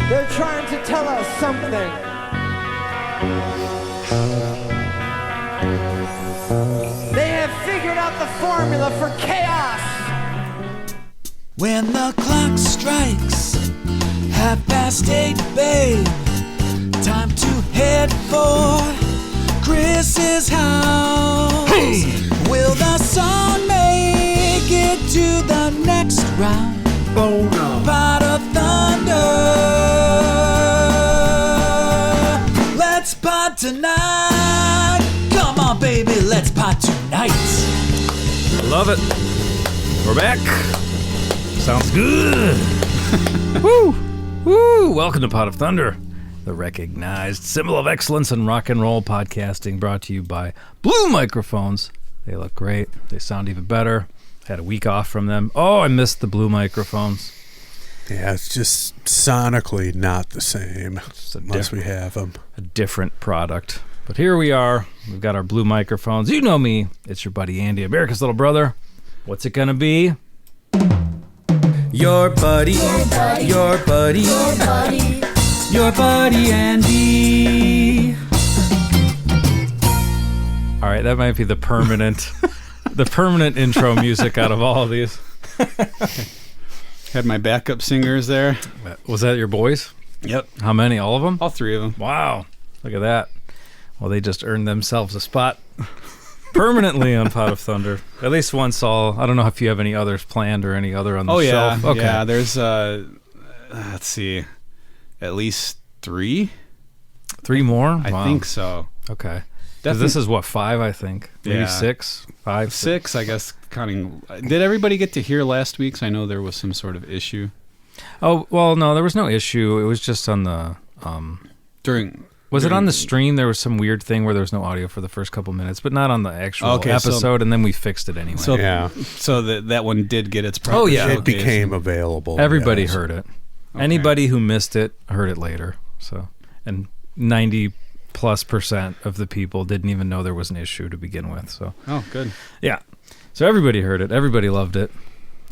They're trying to tell us something. They have figured out the formula for chaos. When the clock strikes 8:30, babe, time to head for Chris's house. Hey. Will the song make it to the next round? Oh no. Pot of Thunder. Let's pot tonight. Come on, baby, let's pot tonight. I love it. We're back. Sounds good. Woo! Woo! Welcome to Pot of Thunder, the recognized symbol of excellence in rock and roll podcasting, brought to you by Blue Microphones. They look great. They sound even better. Had a week off from them. Oh, I missed the Blue Microphones. Yeah, it's just sonically not the same unless we have them. A different product. But here we are. We've got our Blue Microphones. You know me. It's your buddy Andy, America's little brother. What's it going to be? Your buddy, your buddy, your buddy, your buddy Andy. All right, that might be the permanent intro music out of all of these. Had my backup singers there. Was that your boys? Yep. How many? All of them? All three of them. Wow. Look at that. Well, they just earned themselves a spot permanently on Pot of Thunder. At least one Saul. I don't know if you have any others planned or any other on the shelf. Okay. Yeah, there's, let's see, at least three? 3 more? I think so. Okay. Because this is, 5, I think? Maybe 6? 5? 6, I guess, counting. Did everybody get to hear last week's? I know there was some sort of issue. Oh, well, no, there was no issue. It was just on the... Was it on the stream? There was some weird thing where there was no audio for the first couple minutes, but not on the actual episode, and then we fixed it anyway. So, yeah. So that one did get its proper It became available. Everybody heard it. Okay. Anybody who missed it heard it later. So, and 90+% of the people didn't even know there was an issue to begin with. So. Oh, good. Yeah. So everybody heard it. Everybody loved it.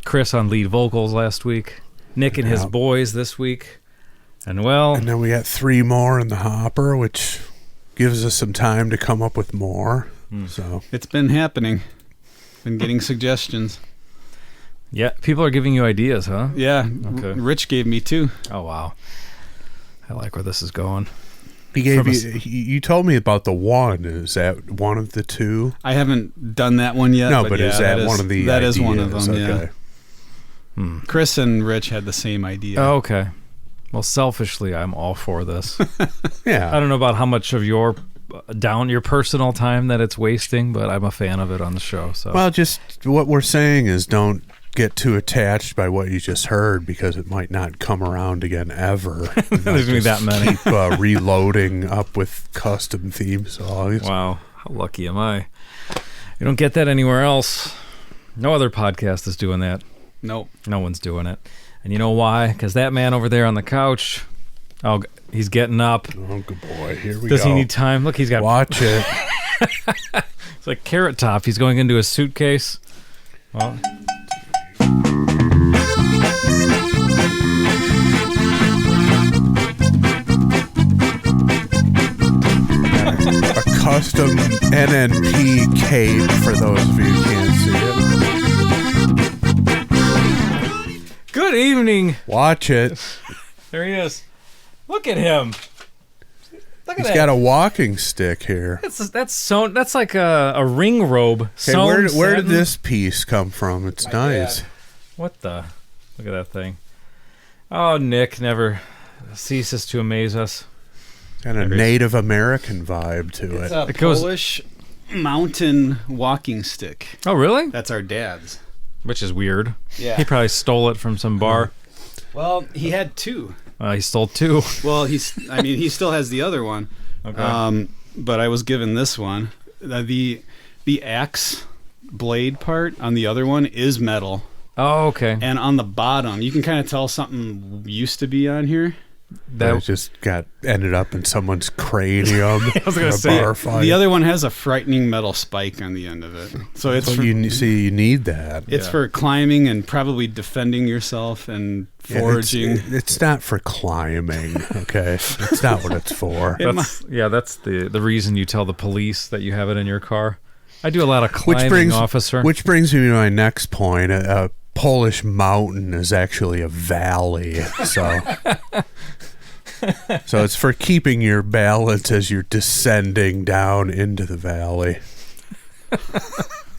Chris on lead vocals last week. Nick and his boys this week. And then we got 3 more in the hopper, which gives us some time to come up with more. So it's been happening. Been getting suggestions. Yeah, people are giving you ideas, huh? Yeah. Okay. Rich gave me 2. Oh wow, I like where this is going. He gave you told me about the one. Is that one of the 2? I haven't done that one yet. No, but is that one of the? That ideas? is one of them. Okay. Yeah. Chris and Rich had the same idea. Oh, okay. Well, selfishly, I'm all for this. Yeah. I don't know about how much of your personal time that it's wasting, but I'm a fan of it on the show. So. Well, just what we're saying is don't get too attached by what you just heard because it might not come around again ever. There's going to be that many. Keep reloading up with custom theme songs. Wow. How lucky am I? You don't get that anywhere else. No other podcast is doing that. Nope. No one's doing it. And you know why? Because that man over there on the couch, he's getting up. Oh, good boy. Here we go. Does he need time? Look, he's got... Watch it. It's like Carrot Top. He's going into a suitcase. Well... A custom NNP cape for those of you who can't see it. Good evening. Watch it. There he is. Look at him. Look at He's that. got a walking stick here. That's like a ring robe. Hey, where did this piece come from? It's nice. Dad. What the? Look at that thing. Oh, Nick never ceases to amaze us. Got a Native American vibe to it. It's a Polish mountain walking stick. Oh, really? That's our dad's. Which is weird. Yeah. He probably stole it from some bar. Well, he had 2. He stole 2. Well, he still has the other one. Okay. But I was given this one. The axe blade part on the other one is metal. Oh, okay. And on the bottom, you can kind of tell something used to be on here. That just ended up in someone's cranium. I was going to say, bar fight. The other one has a frightening metal spike on the end of it. So it's Well, you need that. It's for climbing and probably defending yourself and foraging. It's not for climbing, okay? It's not what it's for. That's the reason you tell the police that you have it in your car. I do a lot of climbing, officer. Which brings me to my next point. A Polish mountain is actually a valley, so it's for keeping your balance as you're descending down into the valley.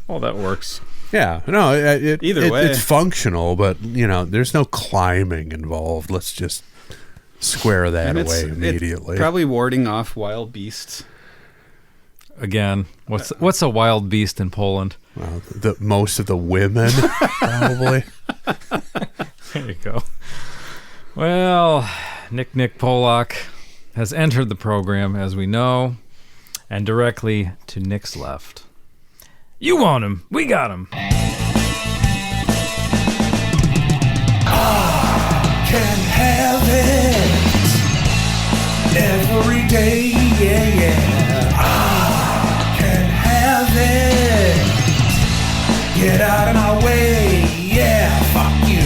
Well, that works. Yeah, no, Either way. it's functional, but there's no climbing involved. Let's just square that away immediately. It's probably warding off wild beasts. Again, what's a wild beast in Poland? Well, most of the women, probably. There you go. Well, Nick Polak has entered the program, as we know, and directly to Nick's left. You want him. We got him. I can have it every day, yeah. I can have it. Get out of my way, yeah, fuck you.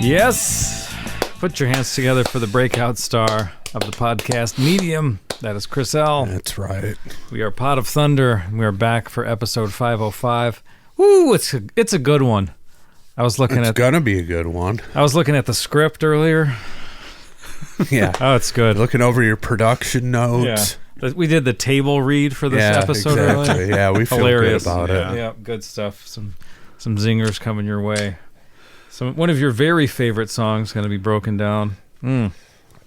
Yes. Put your hands together for the breakout star of the podcast medium. That is Chris L. That's right. We are Pot of Thunder. We are back for episode 505. Woo, it's a good one. It's gonna be a good one. I was looking at the script earlier. Yeah. Oh, it's good. Looking over your production notes. Yeah. We did the table read for this episode exactly. earlier. Yeah, we feel Hilarious. good about it. Yeah, good stuff. Some zingers coming your way. One of your very favorite songs going to be broken down.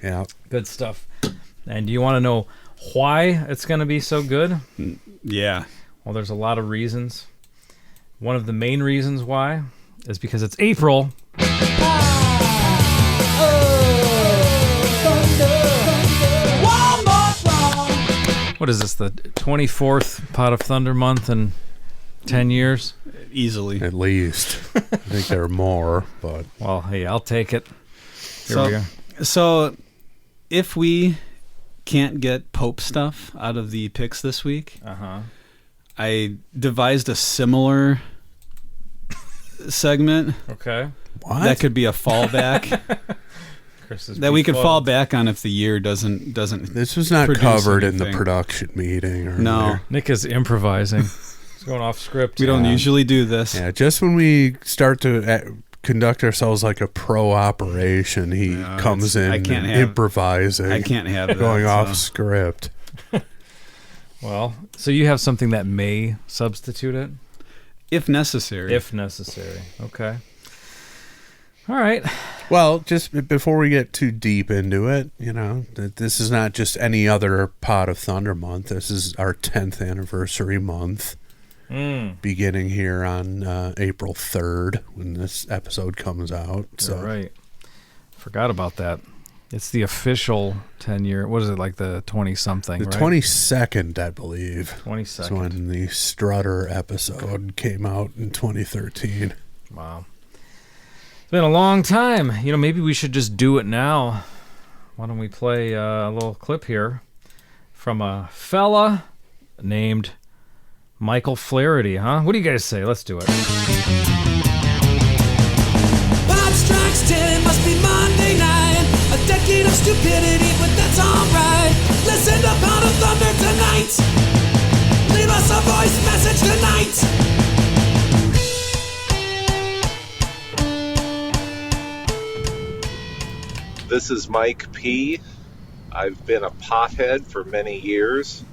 Yeah. Good stuff. And do you want to know why it's going to be so good? Yeah. Well, there's a lot of reasons. One of the main reasons why is because it's April. What is this, the 24th Pot of Thunder month in 10 years? Easily. At least. I think there are more, but... Well, hey, I'll take it. Here we are. So, if we can't get Pope stuff out of the picks this week, I devised a similar segment. Okay. What? That could be a fallback. That we could fall back on if the year doesn't. This was not covered in the production meeting. Or no, Nick is improvising. He's going off script. We don't usually do this. Yeah, just when we start to conduct ourselves like a pro operation, he comes in improvising. I can't have that, going off script. Well, so you have something that may substitute it? If necessary. If necessary. Okay. All right. Well, just before we get too deep into it, this is not just any other Pot of Thunder month. This is our 10th anniversary month, beginning here on April 3rd when this episode comes out. So right. Forgot about that. It's the official 10-year. What is it, like the 20-something, the right? 22nd, I believe. 22nd. That's when the Strutter episode came out in 2013. Wow. It's been a long time. Maybe we should just do it now. Why don't we play a little clip here from a fella named Michael Flaherty, huh? What do you guys say? Let's do it. 5 strikes 10 must be Monday night. A decade of stupidity, but that's alright. Listen to Pot of Thunder tonight. Leave us a voice message tonight. This is Mike P. I've been a pothead for many years,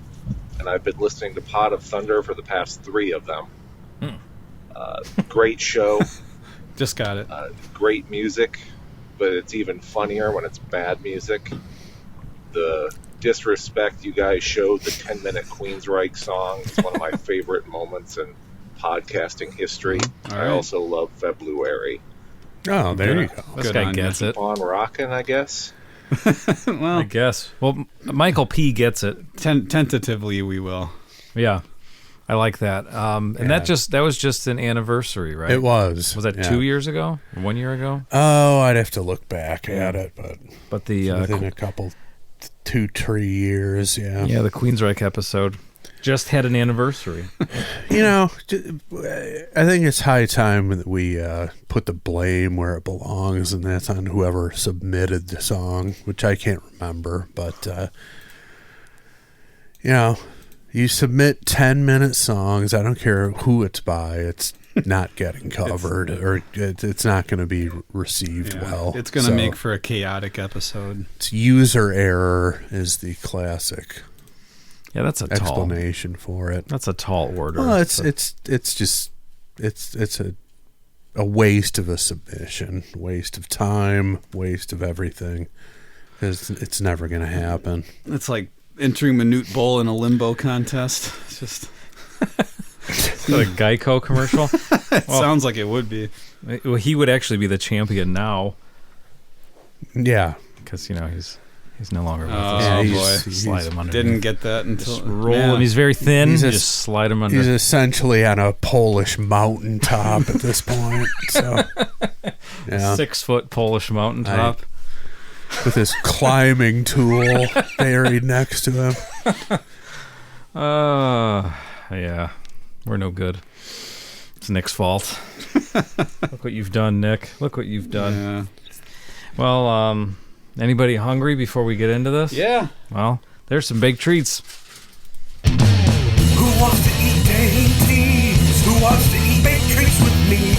and I've been listening to Pot of Thunder for the past 3 of them. Great show. Just got it. Great music, but it's even funnier when it's bad music. The disrespect you guys showed the 10-minute Queensryche song is one of my favorite moments in podcasting history. All I right. also love February. Oh, there you go. This Good guy on gets Keep it. on rocking, I guess. Well, I guess. Well, Michael P. gets it. tentatively we will. Yeah. I like that. And that was just an anniversary, right? It was. Was that 2 years ago? 1 year ago? Oh, I'd have to look back at it, But the within a couple, 2-3 years, yeah. Yeah, the Queensryche episode just had an anniversary. You know, I think it's high time that we put the blame where it belongs, and that's on whoever submitted the song, which I can't remember. But, you know, you submit 10-minute songs, I don't care who it's by, it's not getting covered, or it's not going to be received well. It's going to make for a chaotic episode. It's user error is the classic. Yeah, that's a explanation for it. That's a tall order. Well, it's a waste of a submission, waste of time, waste of everything. It's never going to happen. It's like entering Minute Bowl in a limbo contest. It's just is that a Geico commercial? Sounds like it would be. Well, he would actually be the champion now. Yeah, because he's no longer with us. Oh boy, slide him under. Didn't get that until just roll him. He's very thin. Just slide him under. He's essentially on a Polish mountaintop at this point. So, yeah. 6-foot Polish mountaintop with his climbing tool buried next to him. Yeah, we're no good. It's Nick's fault. Look what you've done, Nick. Look what you've done. Yeah. Well, anybody hungry before we get into this? Yeah. Well, there's some big treats. Who wants to eat dainties? Who wants to eat big treats with me?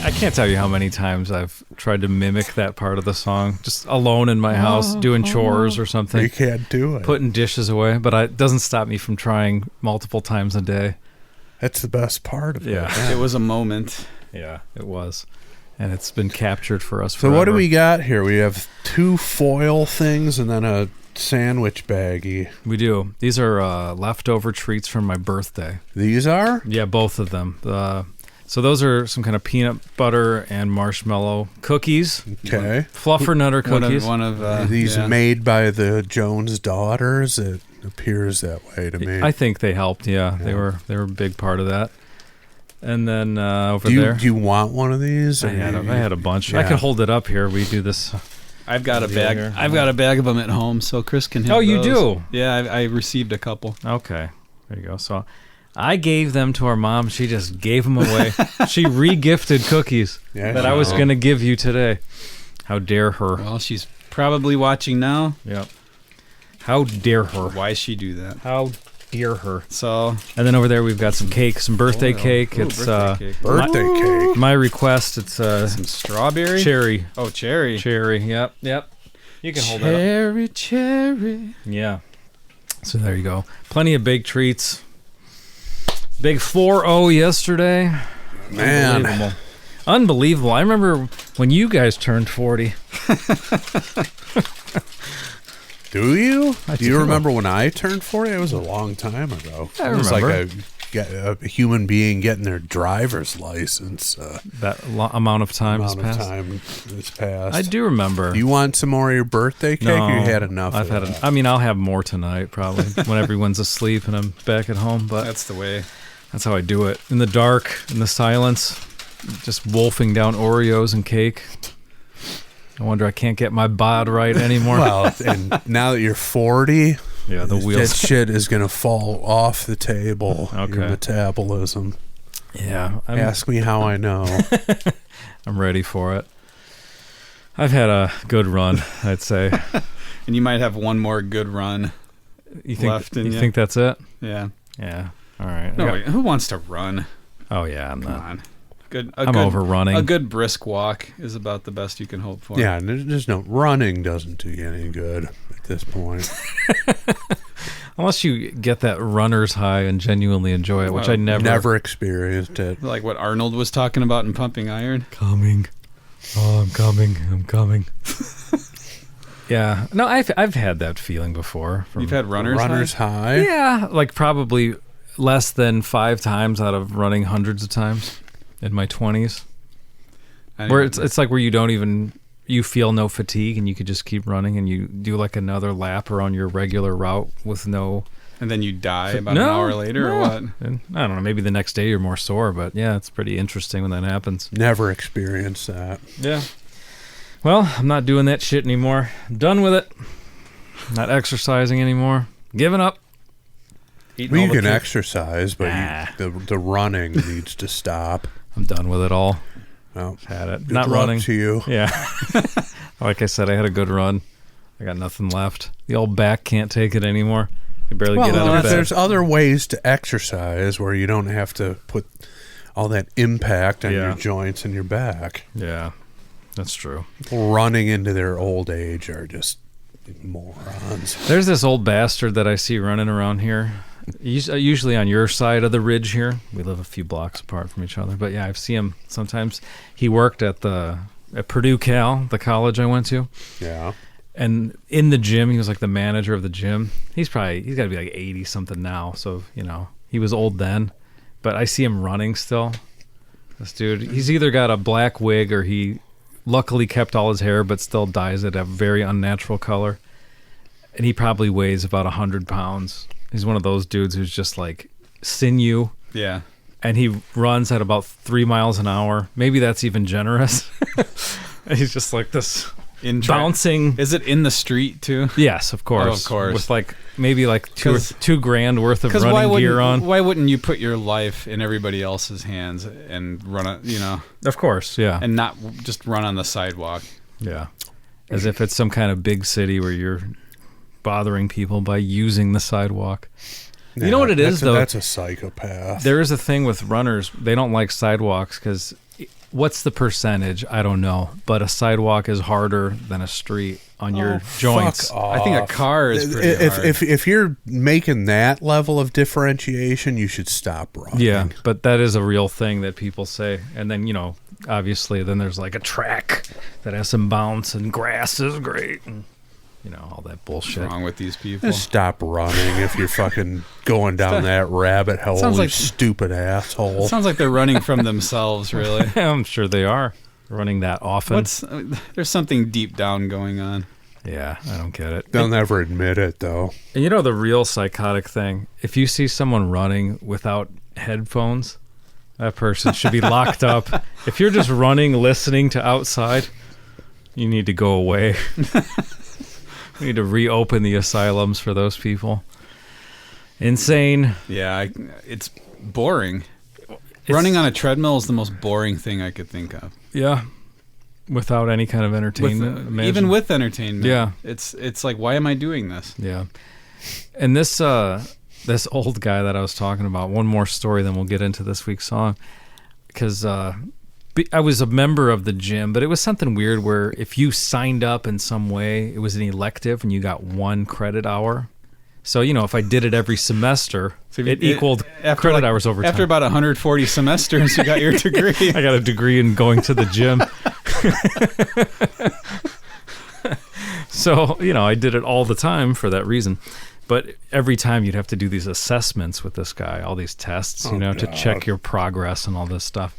I can't tell you how many times I've tried to mimic that part of the song, just alone in my house doing chores or something. You can't do it. Putting dishes away, but it doesn't stop me from trying multiple times a day. That's the best part of it. Yeah. It was a moment. Yeah, it was. And it's been captured for us So forever. what do we got here? We have 2 foil things and then a sandwich baggie. We do. These are leftover treats from my birthday. These are? Yeah, both of them. So those are some kind of peanut butter and marshmallow cookies. Okay. Fluffernutter cookies. Are these made by the Jones daughters? It appears that way to me. I think they helped. Yeah, they were a big part of that. And then over there, do you want one of these? I had a bunch. Yeah. I could hold it up here. We do this. I've got a bag. I've got a bag of them at home, so Chris can have those. You do? Yeah, I received a couple. Okay, there you go. So I gave them to our mom. She just gave them away. She re-gifted cookies that I was going to give you today. How dare her? Well, she's probably watching now. Yep. How dare her? Why she do that? How dare her? So, and then over there we've got some cake, some birthday cake. It's birthday cake. My request. It's some strawberry, cherry. Oh, cherry. Yep. You can hold that up. Cherry. Yeah. So there you go. Plenty of big treats. Big 4-0 yesterday. Man. Unbelievable. I remember when you guys turned 40. Do you? Do you remember when I turned 40? It was a long time ago. I it was remember. like a human being getting their driver's license. That amount of time has passed. I do remember. Do you want some more of your birthday cake? No, or you had enough? I'll have more tonight probably when everyone's asleep and I'm back at home. But that's the way. That's how I do it. In the dark, in the silence, just wolfing down Oreos and cake. I wonder I can't get my bod right anymore. Well, and now that you're 40, yeah, the wheels. That shit is going to fall off the table. Okay. Your metabolism. Yeah. Ask me how I know. I'm ready for it. I've had a good run, I'd say. And you might have one more good run left in you. You think that's it? Yeah. Yeah. All right. No, wait, who wants to run? Oh, yeah, I'm Come not. on. I'm over running. A good brisk walk is about the best you can hope for. Yeah, there's no running doesn't do you any good at this point. Unless you get that runner's high and genuinely enjoy it, which I never experienced it. Like what Arnold was talking about in Pumping Iron. Coming. Oh, I'm coming. Yeah. No, I've had that feeling before. You've had runner's high? Yeah, like probably less than 5 times out of running hundreds of times in my 20s. Where it's like where you don't even you feel no fatigue and you could just keep running and you do like another lap around your regular route with no... And then you die about an hour later or what? And I don't know, maybe the next day you're more sore, but yeah, it's pretty interesting when that happens. Never experienced that. Yeah. Well, I'm not doing that shit anymore. I'm done with it. Not exercising anymore. Giving up. Well, you can exercise, but the running needs to stop. I'm done with it all. Well, had it. Good Not luck running. to you. Yeah. Like I said, I had a good run. I got nothing left. The old back can't take it anymore. I barely get out of bed. There's other ways to exercise where you don't have to put all that impact on your joints and your back. Yeah, that's true. People running into their old age are just morons. There's this old bastard that I see running around here. Usually on your side of the ridge here. We live a few blocks apart from each other. But yeah, I see him sometimes. He worked at Purdue Cal, the college I went to. Yeah. And in the gym, he was like the manager of the gym. He's got to be like 80 something now. So, he was old then. But I see him running still. This dude, he's either got a black wig or he luckily kept all his hair but still dyes it a very unnatural color. And he probably weighs about 100 pounds. He's one of those dudes who's just like sinew. Yeah. And he runs at about 3 miles an hour. Maybe that's even generous. And he's just like this bouncing. Is it in the street too? Yes, of course. Oh, of course. With like maybe like $2,000 worth of running gear on. Why wouldn't you put your life in everybody else's hands and run it, Of course, yeah. And not just run on the sidewalk. Yeah. As if it's some kind of big city where you're bothering people by using the sidewalk. Yeah, you know what it is, though? That's a psychopath. There is a thing with runners. They don't like sidewalks because what's the percentage? I don't know. But a sidewalk is harder than a street on your joints. Fuck off. I think a car is pretty hard. If you're making that level of differentiation, you should stop running. Yeah, but that is a real thing that people say. And then, obviously, then there's like a track that has some bounce and grass is great. And, all that bullshit. What's wrong with these people? Just stop running if you're fucking going down that rabbit hole, Sounds you like- stupid asshole. Sounds like they're running from themselves, really. I'm sure they are running that often. There's something deep down going on. Yeah, I don't get it. They'll never admit it, though. And the real psychotic thing, if you see someone running without headphones, that person should be locked up. If you're just running, listening to outside, you need to go away. We need to reopen the asylums for those people. Insane. Yeah, it's boring. Running on a treadmill is the most boring thing I could think of. Yeah. Without any kind of entertainment. imagine. Even with entertainment. Yeah. It's like, why am I doing this? Yeah. And this old guy that I was talking about, one more story, then we'll get into this week's song. Because I was a member of the gym, but it was something weird where if you signed up in some way, it was an elective and you got 1 credit hour. So, if I did it every semester, it equaled credit hours over time. After about 140 semesters, you got your degree. I got a degree in going to the gym. So, I did it all the time for that reason. But every time you'd have to do these assessments with this guy, all these tests, to check your progress and all this stuff.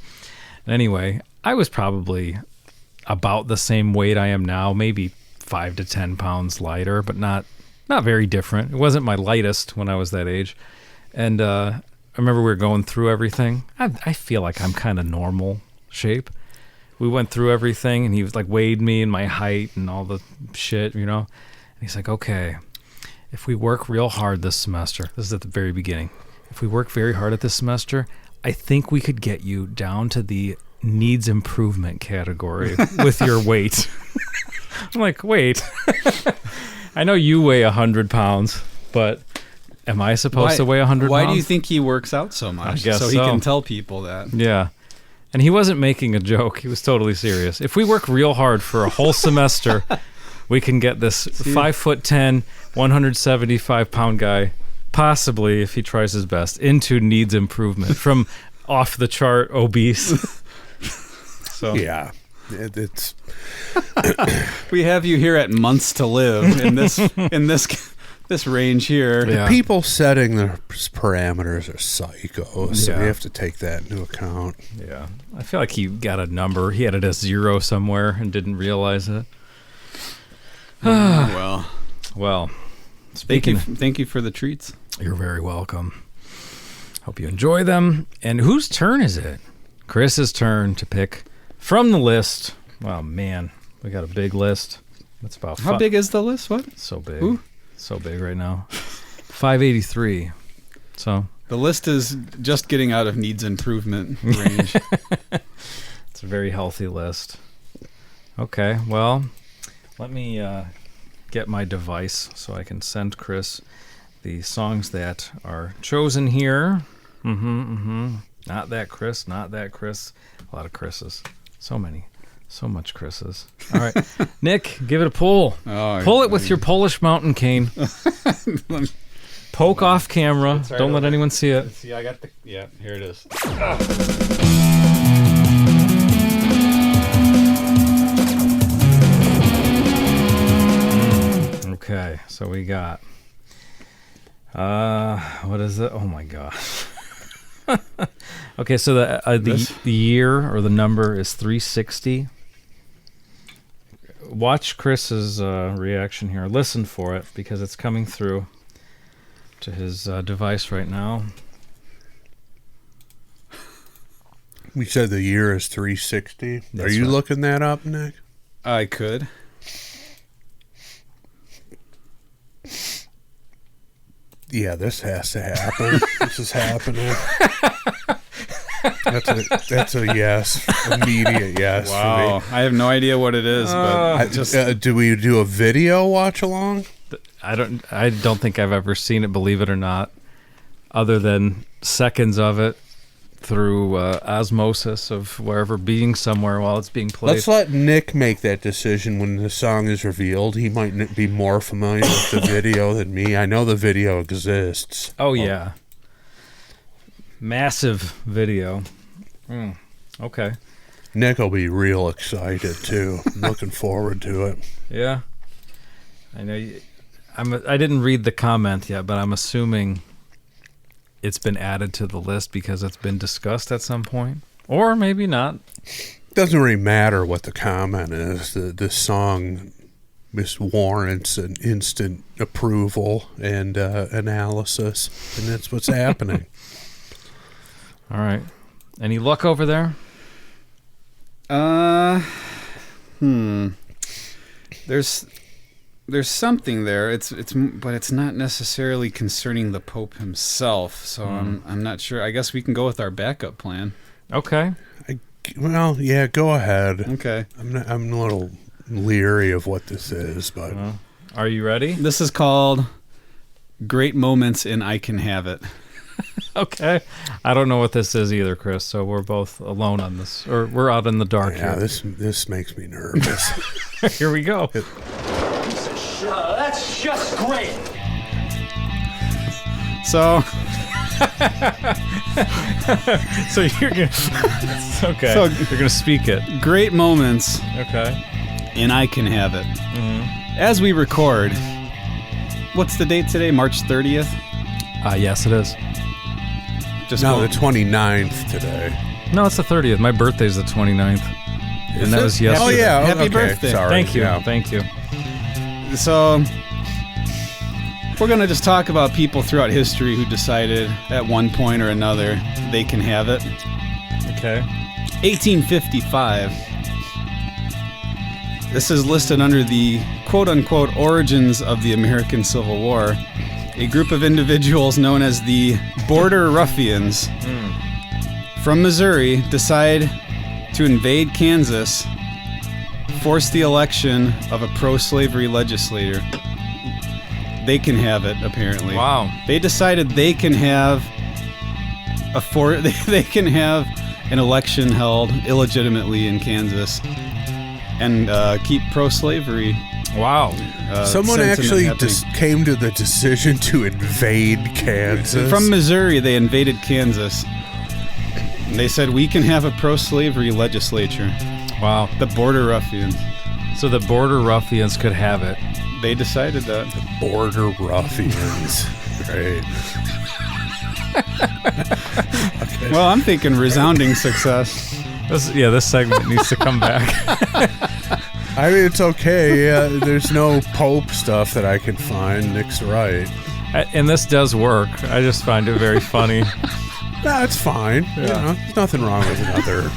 Anyway, I was probably about the same weight I am now, maybe 5 to 10 pounds lighter, but not very different. It wasn't my lightest when I was that age. And I remember we were going through everything. I feel like I'm kind of normal shape. We went through everything, and he was like weighed me and my height and all the shit, And he's like, okay, if we work real hard this semester, this is at the very beginning, if we work very hard at this semester, I think we could get you down to the needs improvement category with your weight. I'm like, wait. I know you weigh 100 pounds, but am I supposed to weigh 100 pounds? Why do you think he works out so much? I guess so he can tell people that. Yeah. And he wasn't making a joke. He was totally serious. If we work real hard for a whole semester, we can get this 5'10", 175-pound guy, possibly, if he tries his best, into needs improvement from off the chart obese. So Yeah. It's we have you here at months to live in this this range here. Yeah. People setting the parameters are psychos, so Yeah. you have to take that into account. Yeah. I feel like he got a number. He had it as 0 somewhere and didn't realize it. Well, Well, thank you for the treats. you're very welcome. Hope you enjoy them. And whose turn is it? Chris's turn to pick from the list. Oh, man. We got a big list. It's about How big is the list? What? So big. Ooh. So big right now. 583. So The list is just getting out of needs improvement range. it's a very healthy list. Okay, well, let me get my device so I can send Chris the songs that are chosen here. Not that Chris, not that Chris. A lot of Chris's. So many. So much Chris's. All right. Nick, give it a pull. Oh, Pull it with your Polish mountain cane. Poke off camera. Don't let anyone see it. See, I got here it is. Okay, so we got what is it? Oh my gosh. Okay, so the year or the number is 360. Watch Chris's reaction here. Listen for it because it's coming through to his device right now. We said the year is 360. That's Are you right. looking that up, Nick? I could. Yeah, this has to happen. This is happening. That's a yes, immediate yes. Wow, For I have no idea what it is, but me. Do we do a video watch along? I don't think I've ever seen it, believe it or not, other than seconds of it through osmosis of wherever being somewhere while it's being played. Let's let Nick make that decision when the song is revealed. He might be more familiar with the video than me. I know the video exists. Oh, yeah. Massive video. Okay. Nick will be real excited, too. I'm looking forward to it. Yeah. I know. I didn't read the comment yet, but I'm assuming it's been added to the list because it's been discussed at some point. Or maybe not. Doesn't really matter what the comment is. The song warrants an instant approval and analysis, and that's what's happening. All right. Any luck over there? There's something there. But it's not necessarily concerning the Pope himself. So I'm not sure. I guess we can go with our backup plan. Okay. Well, yeah, go ahead. Okay. I'm a little leery of what this is, but Are you ready? This is called Great Moments in I Can Have It. Okay. I don't know what this is either, Chris, so we're both alone on this. Or we're out in the dark yeah, here. this makes me nervous. Here we go. That's just great. So So you're gonna okay. So- you're gonna speak it. great moments Okay. in I Can Have It. As we record, what's the date today? March 30th? Yes, it is. Just No, go- the 29th today. No, it's the 30th. My birthday's the 29th. And that was yesterday. Oh, yeah. Happy okay, birthday. Sorry. Thank you. Yeah. Thank you. So we're going to just talk about people throughout history who decided at one point or another they can have it. Okay. 1855. This is listed under the quote-unquote origins of the American Civil War. A group of individuals known as the Border Ruffians from Missouri decide to invade Kansas, force the election of a pro-slavery legislator. They can have it, apparently. Wow. They decided they can have they can have an election held illegitimately in Kansas and keep pro-slavery. Wow. Someone sentiment actually happening. came to the decision to invade Kansas. From Missouri, they invaded Kansas. And they said, we can have a pro-slavery legislature. Wow. The Border Ruffians. So the Border Ruffians could have it. They decided that. Border ruffians. Great. Well, I'm thinking resounding success. This segment needs to come back. I mean, it's okay. There's no Pope stuff that I can find. Nick's right. And this does work. I just find it very funny. That's fine. You know, there's nothing wrong with another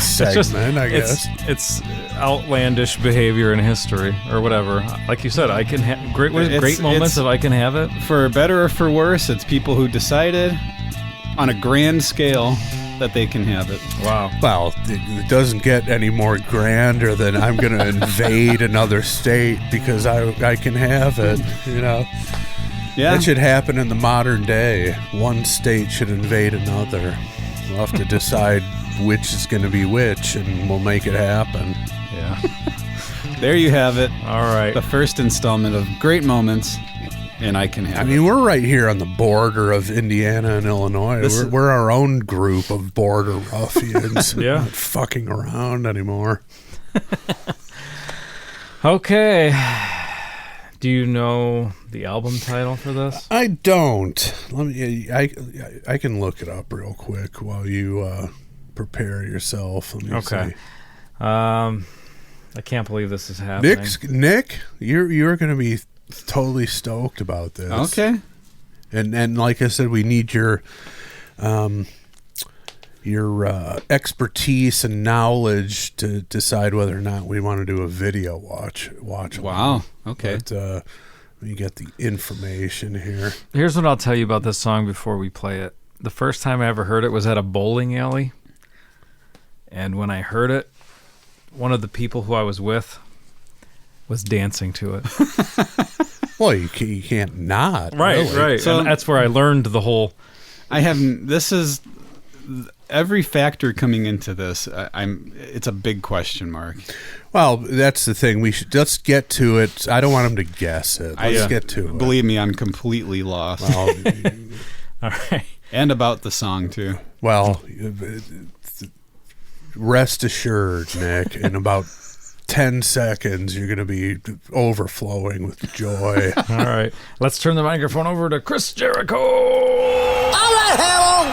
segment, I guess. It's outlandish behavior in history or whatever. Like you said, I can have great moments if I can have it. For better or for worse, it's people who decided on a grand scale that they can have it. Wow. Well, it doesn't get any more grander than I'm going to invade another state because I can have it, you know. Yeah. That should happen in the modern day. One state should invade another. We'll have to decide which is going to be which, and we'll make it happen. Yeah. There you have it. All right. The first installment of Great Moments, and I can have I it. mean, we're right here on the border of Indiana and Illinois. We're our own group of border ruffians. Yeah. Not fucking around anymore. Okay. Do you know the album title for this? I don't. Let me. I can look it up real quick while you prepare yourself. Let me Okay. see. I can't believe this is happening. Nick, you're going to be totally stoked about this. Okay. And like I said, we need your expertise and knowledge to decide whether or not we want to do a video watch. Wow. Okay. But let me get the information here. Here's what I'll tell you about this song before we play it. The first time I ever heard it was at a bowling alley. And when I heard it, one of the people who I was with was dancing to it. Well, you can't not. Right, really. right. So- and that's where I learned the whole... This is every factor coming into this. It's a big question mark. Well, that's the thing. Let's get to it. I don't want him to guess it. Let's get to it. Believe me, I'm completely lost. Well, All right. And about the song, too. well, rest assured, Nick, in about 10 seconds, you're going to be overflowing with joy. All right. Let's turn the microphone over to Chris Jericho. All right, Hamill.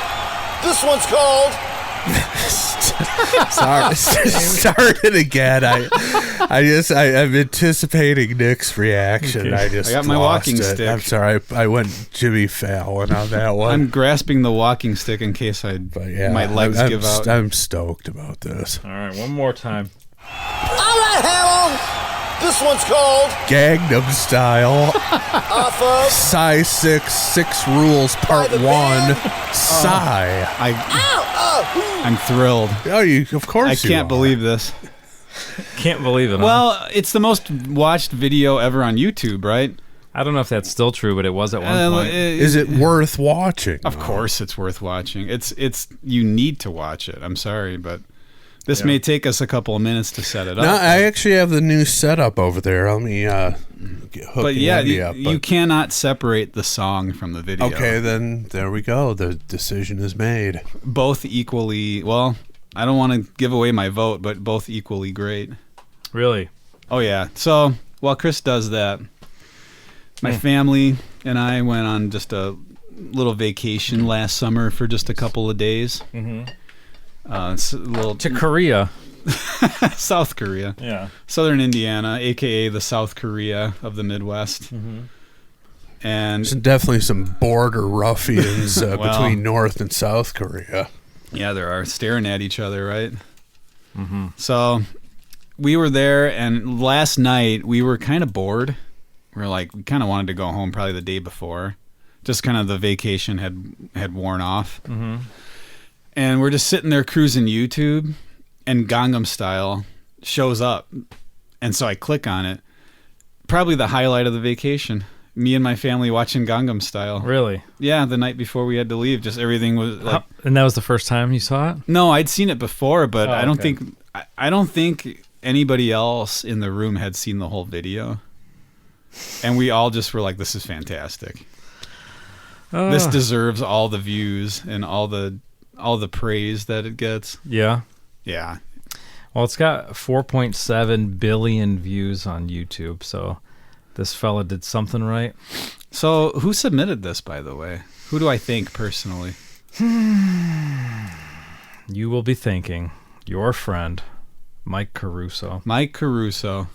This one's called. Sorry, start it again. I'm anticipating Nick's reaction. Okay. I I got my lost walking it. stick. I'm sorry. I went Jimmy Fallon on that one. I'm grasping the walking stick in case But yeah, my legs I'm give out. I'm stoked about this. All right. One more time. All right, Hamill. This one's called. Gangnam Style, Off of. Size 6 Rules Part By the 1, band. Psy. I'm thrilled. Oh, of course I you can't are. believe this. Can't believe it. huh? Well, it's the most watched video ever on YouTube, right? I don't know if that's still true, but it was at one point. Is it worth watching? Of course, it's worth watching. It's you need to watch it. I'm sorry, but this may take us a couple of minutes to set it up. No, I actually have the new setup over there. Let me hook but yeah, Andy you, up. you cannot separate the song from the video. Okay, then there we go. The decision is made. Both equally. Well, I don't want to give away my vote, but both equally great. Really? Oh yeah. So while Chris does that, my family and I went on just a little vacation last summer for just a couple of days. Mm-hmm. It's a little To Korea. South Korea, Yeah. Southern Indiana, aka the South Korea of the Midwest. Mm-hmm. And There's definitely some border ruffians Well. between North and South Korea. yeah, there are staring at each other, right? Mm-hmm. So we were there, and last night we were kind of bored. We kind of wanted to go home probably the day before. Just kind of the vacation had worn off. Mm-hmm. And we're just sitting there cruising YouTube, and Gangnam Style shows up. And so I click on it. Probably the highlight of the vacation. Me and my family watching Gangnam Style. Really? Yeah, the night before we had to leave. Just everything was like... And that was the first time you saw it? No, I'd seen it before, but Oh, I don't okay. think... I don't think anybody else in the room had seen the whole video. And we all just were like, this is fantastic. This deserves all the views and all the praise that it gets. Yeah. this fella did something right. So, who submitted this, by the way? Who do I thank personally? You will be thanking your friend, Mike Caruso. Mike Caruso.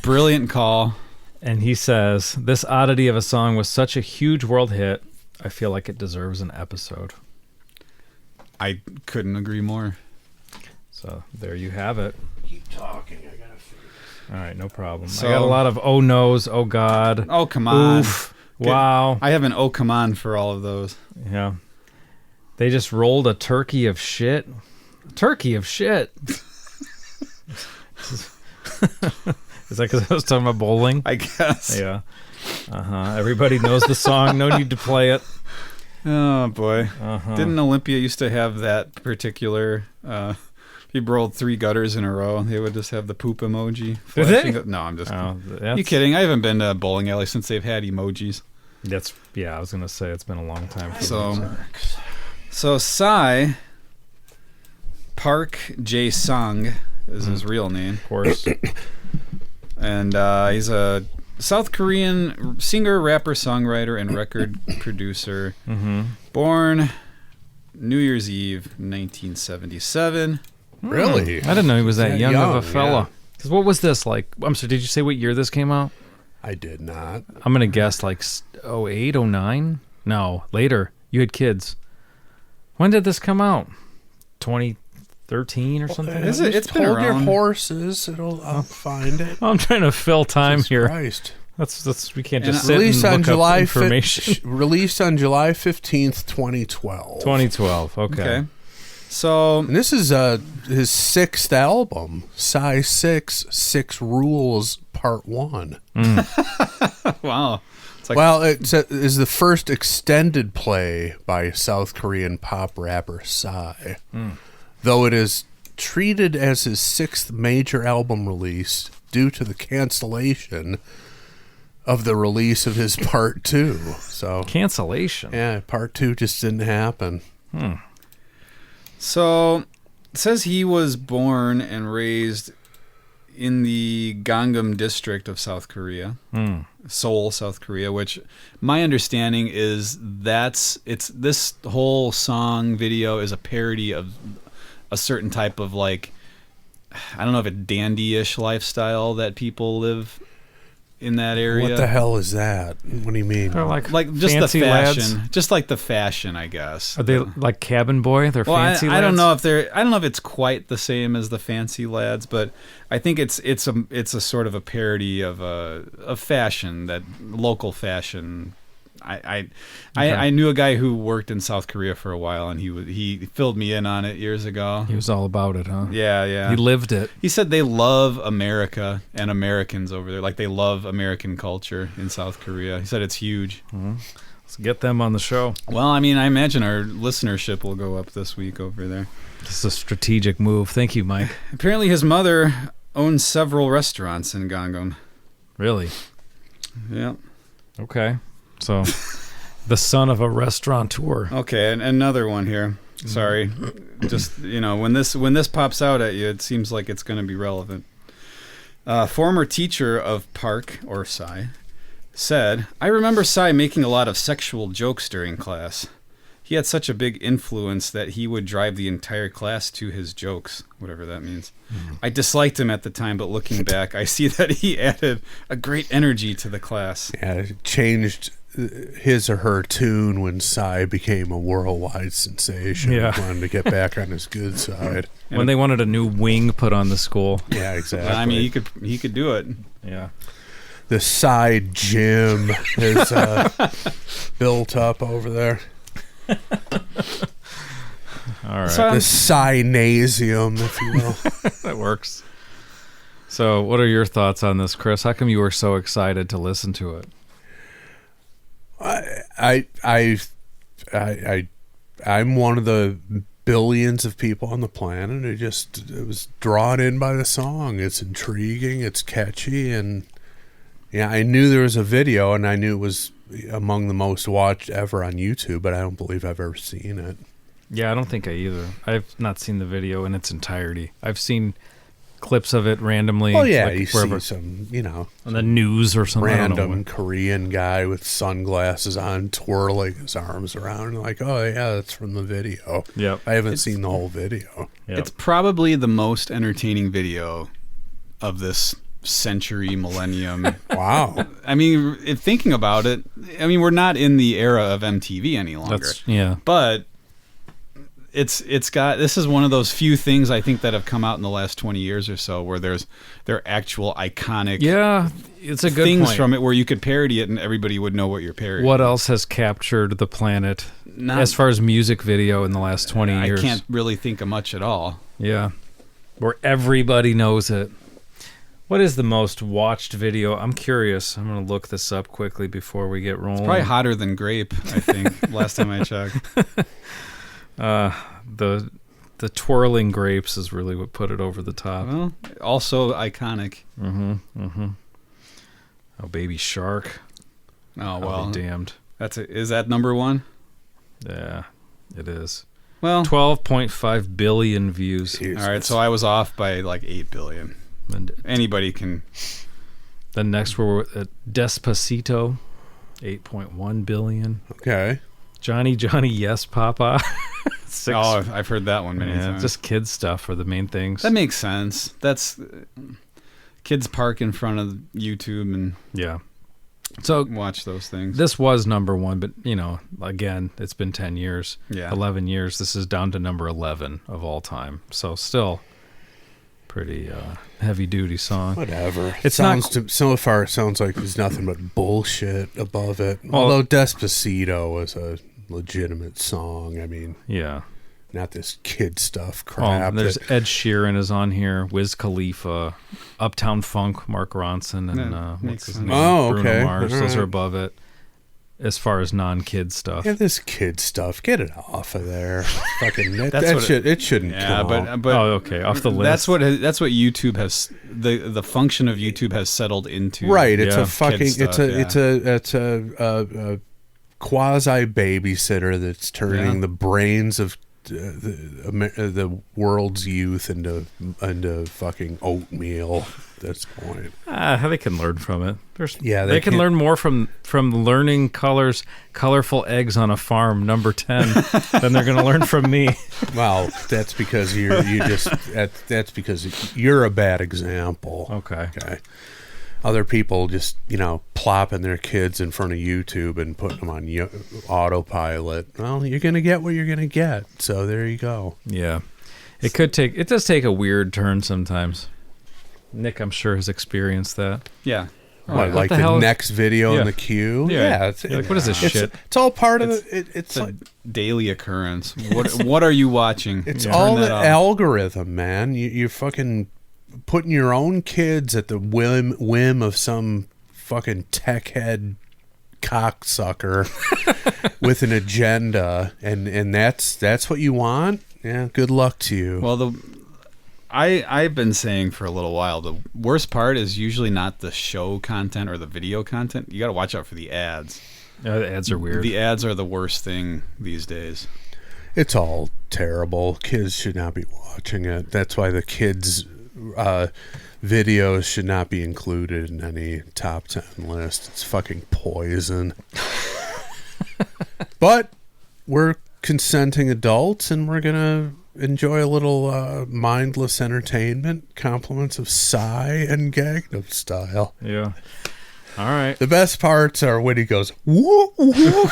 Brilliant call. And he says, this oddity of a song was such a huge world hit, I feel like it deserves an episode. I couldn't agree more. So there you have it. Keep talking. I gotta figure. All right, no problem. So- I got a lot of oh no's, oh God. Oh, come on. Oof. Wow. I have an oh, come on for all of those. Yeah. They just rolled a turkey of shit. Turkey of shit. Is that because I was talking about bowling? I guess. Yeah. Everybody knows the song. No need to play it. Oh, boy. Uh-huh. Didn't Olympia used to have that particular... if you rolled 3 gutters in a row, they would just have the poop emoji. Did they? flashing up. No, I'm just Oh, kidding. You kidding? I haven't been to a bowling alley since they've had emojis. I was going to say it's been a long time. For So Psy Park Jae Sung is his real name. Of course. And he's a South Korean singer, rapper, songwriter, and record producer. Mm-hmm. Born New Year's Eve, 1977. Really? I didn't know he was that young of a fella. yeah. 'Cause what was this like? I'm sorry, did you say what year this came out? I did not. I'm going to guess like 08, 09? No, later. You had kids. When did this come out? 2013 or something? Is it? It's been Hold your around. horses. I'll find it. I'm trying to fill time Jesus here. Christ. That's we can't And just sit Released and on look up July information. Released on July 15th, 2012. 2012. Okay. So And this is his 6th album, Psy 6 Rules Part 1. wow. It's like Well, it is the first extended play by South Korean pop rapper Psy. Though it is treated as his 6th major album release due to the cancellation of the release of his Part 2. So, Cancellation. yeah, Part 2 just didn't happen. So, it says he was born and raised in the Gangnam district of South Korea, Seoul, South Korea. Which my understanding is this whole song video is a parody of a certain type of like, I don't know if a dandy-ish lifestyle that people live in that area. What the hell is that? What do you mean? They're like just the fancy fashion, lads. just like the fashion, I guess. Are they like Cabin Boy? They're Well, fancy lads? I don't know if it's quite the same as the fancy lads, but I think it's a sort of a parody of fashion, that local fashion. I knew a guy who worked in South Korea for a while, and he filled me in on it years ago. He was all about it, huh? Yeah. He lived it. He said they love America and Americans over there. Like they love American culture in South Korea. He said it's huge. Let's get them on the show. Well, I mean, I imagine our listenership will go up this week over there. This is a strategic move. Thank you, Mike. Apparently his mother owns several restaurants in Gangnam. Really? Yeah. Okay. So, the son of a restaurateur. Okay, and another one here. Sorry. Just, when this pops out at you, it seems like it's going to be relevant. Former teacher of Park, or Psy, said, I remember Psy making a lot of sexual jokes during class. He had such a big influence that he would drive the entire class to his jokes, whatever that means. I disliked him at the time, but looking back, I see that he added a great energy to the class. Yeah, it changed his or her tune when Psy became a worldwide sensation. Yeah. Wanted to get back on his good side. When they wanted a new wing put on the school. Yeah, exactly. I mean, he could do it. Yeah. The Psy gym is built up over there. All right. So The Psy-nasium, if you will. That works. So, what are your thoughts on this, Chris? How come you were so excited to listen to it? I'm one of the billions of people on the planet who was drawn in by the song. It's intriguing, it's catchy, and yeah, I knew there was a video, and I knew it was among the most watched ever on YouTube, but I don't believe I've ever seen it. Yeah, I don't think I either. I've not seen the video in its entirety. I've seen clips of it randomly. Oh yeah, like you wherever, see some, on the news or something. I don't know random what. Korean guy with sunglasses on, twirling his arms around, like, oh yeah, that's from the video. Yep. I haven't seen the whole video. Yep. It's probably the most entertaining video of this century, millennium. Wow. I mean, if thinking about it, I mean, we're not in the era of MTV any longer. But it's got, this is one of those few things I think that have come out in the last 20 years or so where there are actual iconic it's a good things point. from it where you could parody it and everybody would know what you're parodying. What else has captured the planet as far as music video in the last 20 years? I can't really think of much at all. Yeah. Where everybody knows it. What is the most watched video? I'm curious. I'm going to look this up quickly before we get rolling. It's probably Hotter Than Grape, I think, last time I checked. The twirling grapes is really what put it over the top. Well, also iconic. Oh, Baby Shark. Oh, I'll well. be damned. Is that number one? Yeah, it is. Well, 12.5 billion views. all right, so I was off by like 8 billion. And Anybody can. then next we're at Despacito, 8.1 billion. Okay. Johnny, Yes, Papa. 6. Oh, I've heard that one many times. Just kid stuff are the main things. That makes sense. That's kids park in front of YouTube and Yeah. So watch those things. this was number one, but, again, it's been 10 years. Yeah. 11 years. This is down to number 11 of all time. So still pretty heavy-duty song. Whatever. It's So far, it sounds like there's nothing but bullshit above it. Well, Although Despacito was a legitimate song. I mean, Yeah. not this kid stuff Oh, crap. there's that- Ed Sheeran is on here, Wiz Khalifa, Uptown Funk, Mark Ronson, and That what's makes his sense. name? Oh, Bruno okay. Mars. Those Alright. are above it as far as non-kid stuff. yeah, this kid stuff. Get it off of there. Fucking That's what it shouldn't Yeah, come out. but Oh, okay, off the list. That's what YouTube has the function of YouTube has settled into. Right, it's Yeah. a fucking Kid stuff, it's a quasi babysitter that's turning Yeah. the brains of the world's youth into fucking oatmeal at this point. They can learn from it. Yeah, they can can't- learn more from learning colorful eggs on a farm, number 10, than they're going to learn from me. Well, that's because that's because you're a bad example. Okay. Other people just, plopping their kids in front of YouTube and putting them on autopilot. Well, you're going to get what you're going to get. So there you go. Yeah. It does take a weird turn sometimes. Nick, I'm sure, has experienced that. Yeah. What, like the the hell is- next video Yeah. in the queue? Yeah. It's, You're like, what is this it's, shit? It's all part of It's- it. It's It's a like, daily occurrence. What are you watching? it's Turn all that the off. algorithm, man. You're fucking putting your own kids at the whim of some fucking tech head cocksucker with an agenda, and that's what you want. Yeah, good luck to you. Well, I've been saying for a little while, the worst part is usually not the show content or the video content. You got to watch out for the ads. The ads are weird. The ads are the worst thing these days. It's all terrible. Kids should not be watching it. That's why the kids' videos should not be included in any top 10 list. It's fucking poison. But we're consenting adults, and we're going to enjoy a little mindless entertainment, compliments of Psy and Gangnam Style. Yeah. All right. The best parts are when he goes, whoop, whoop.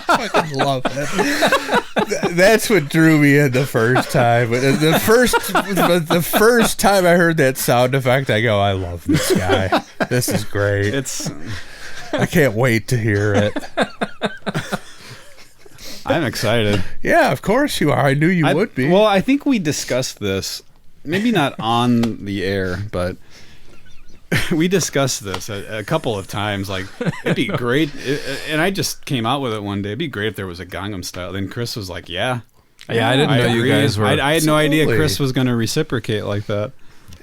I fucking love it. That's what drew me in the first time. But the first time I heard that sound effect, I go, I love this guy. This is great. I can't wait to hear it. I'm excited. Yeah, of course you are. I knew you would be. Well, I think we discussed this, maybe not on the air, but we discussed this a couple of times. Like, it'd be great, and I just came out with it one day. It'd be great if there was a Gangnam Style. Then Chris was like, "Yeah, Yeah, I didn't know you agree." guys were. I had no idea Absolutely. Chris was going to reciprocate like that.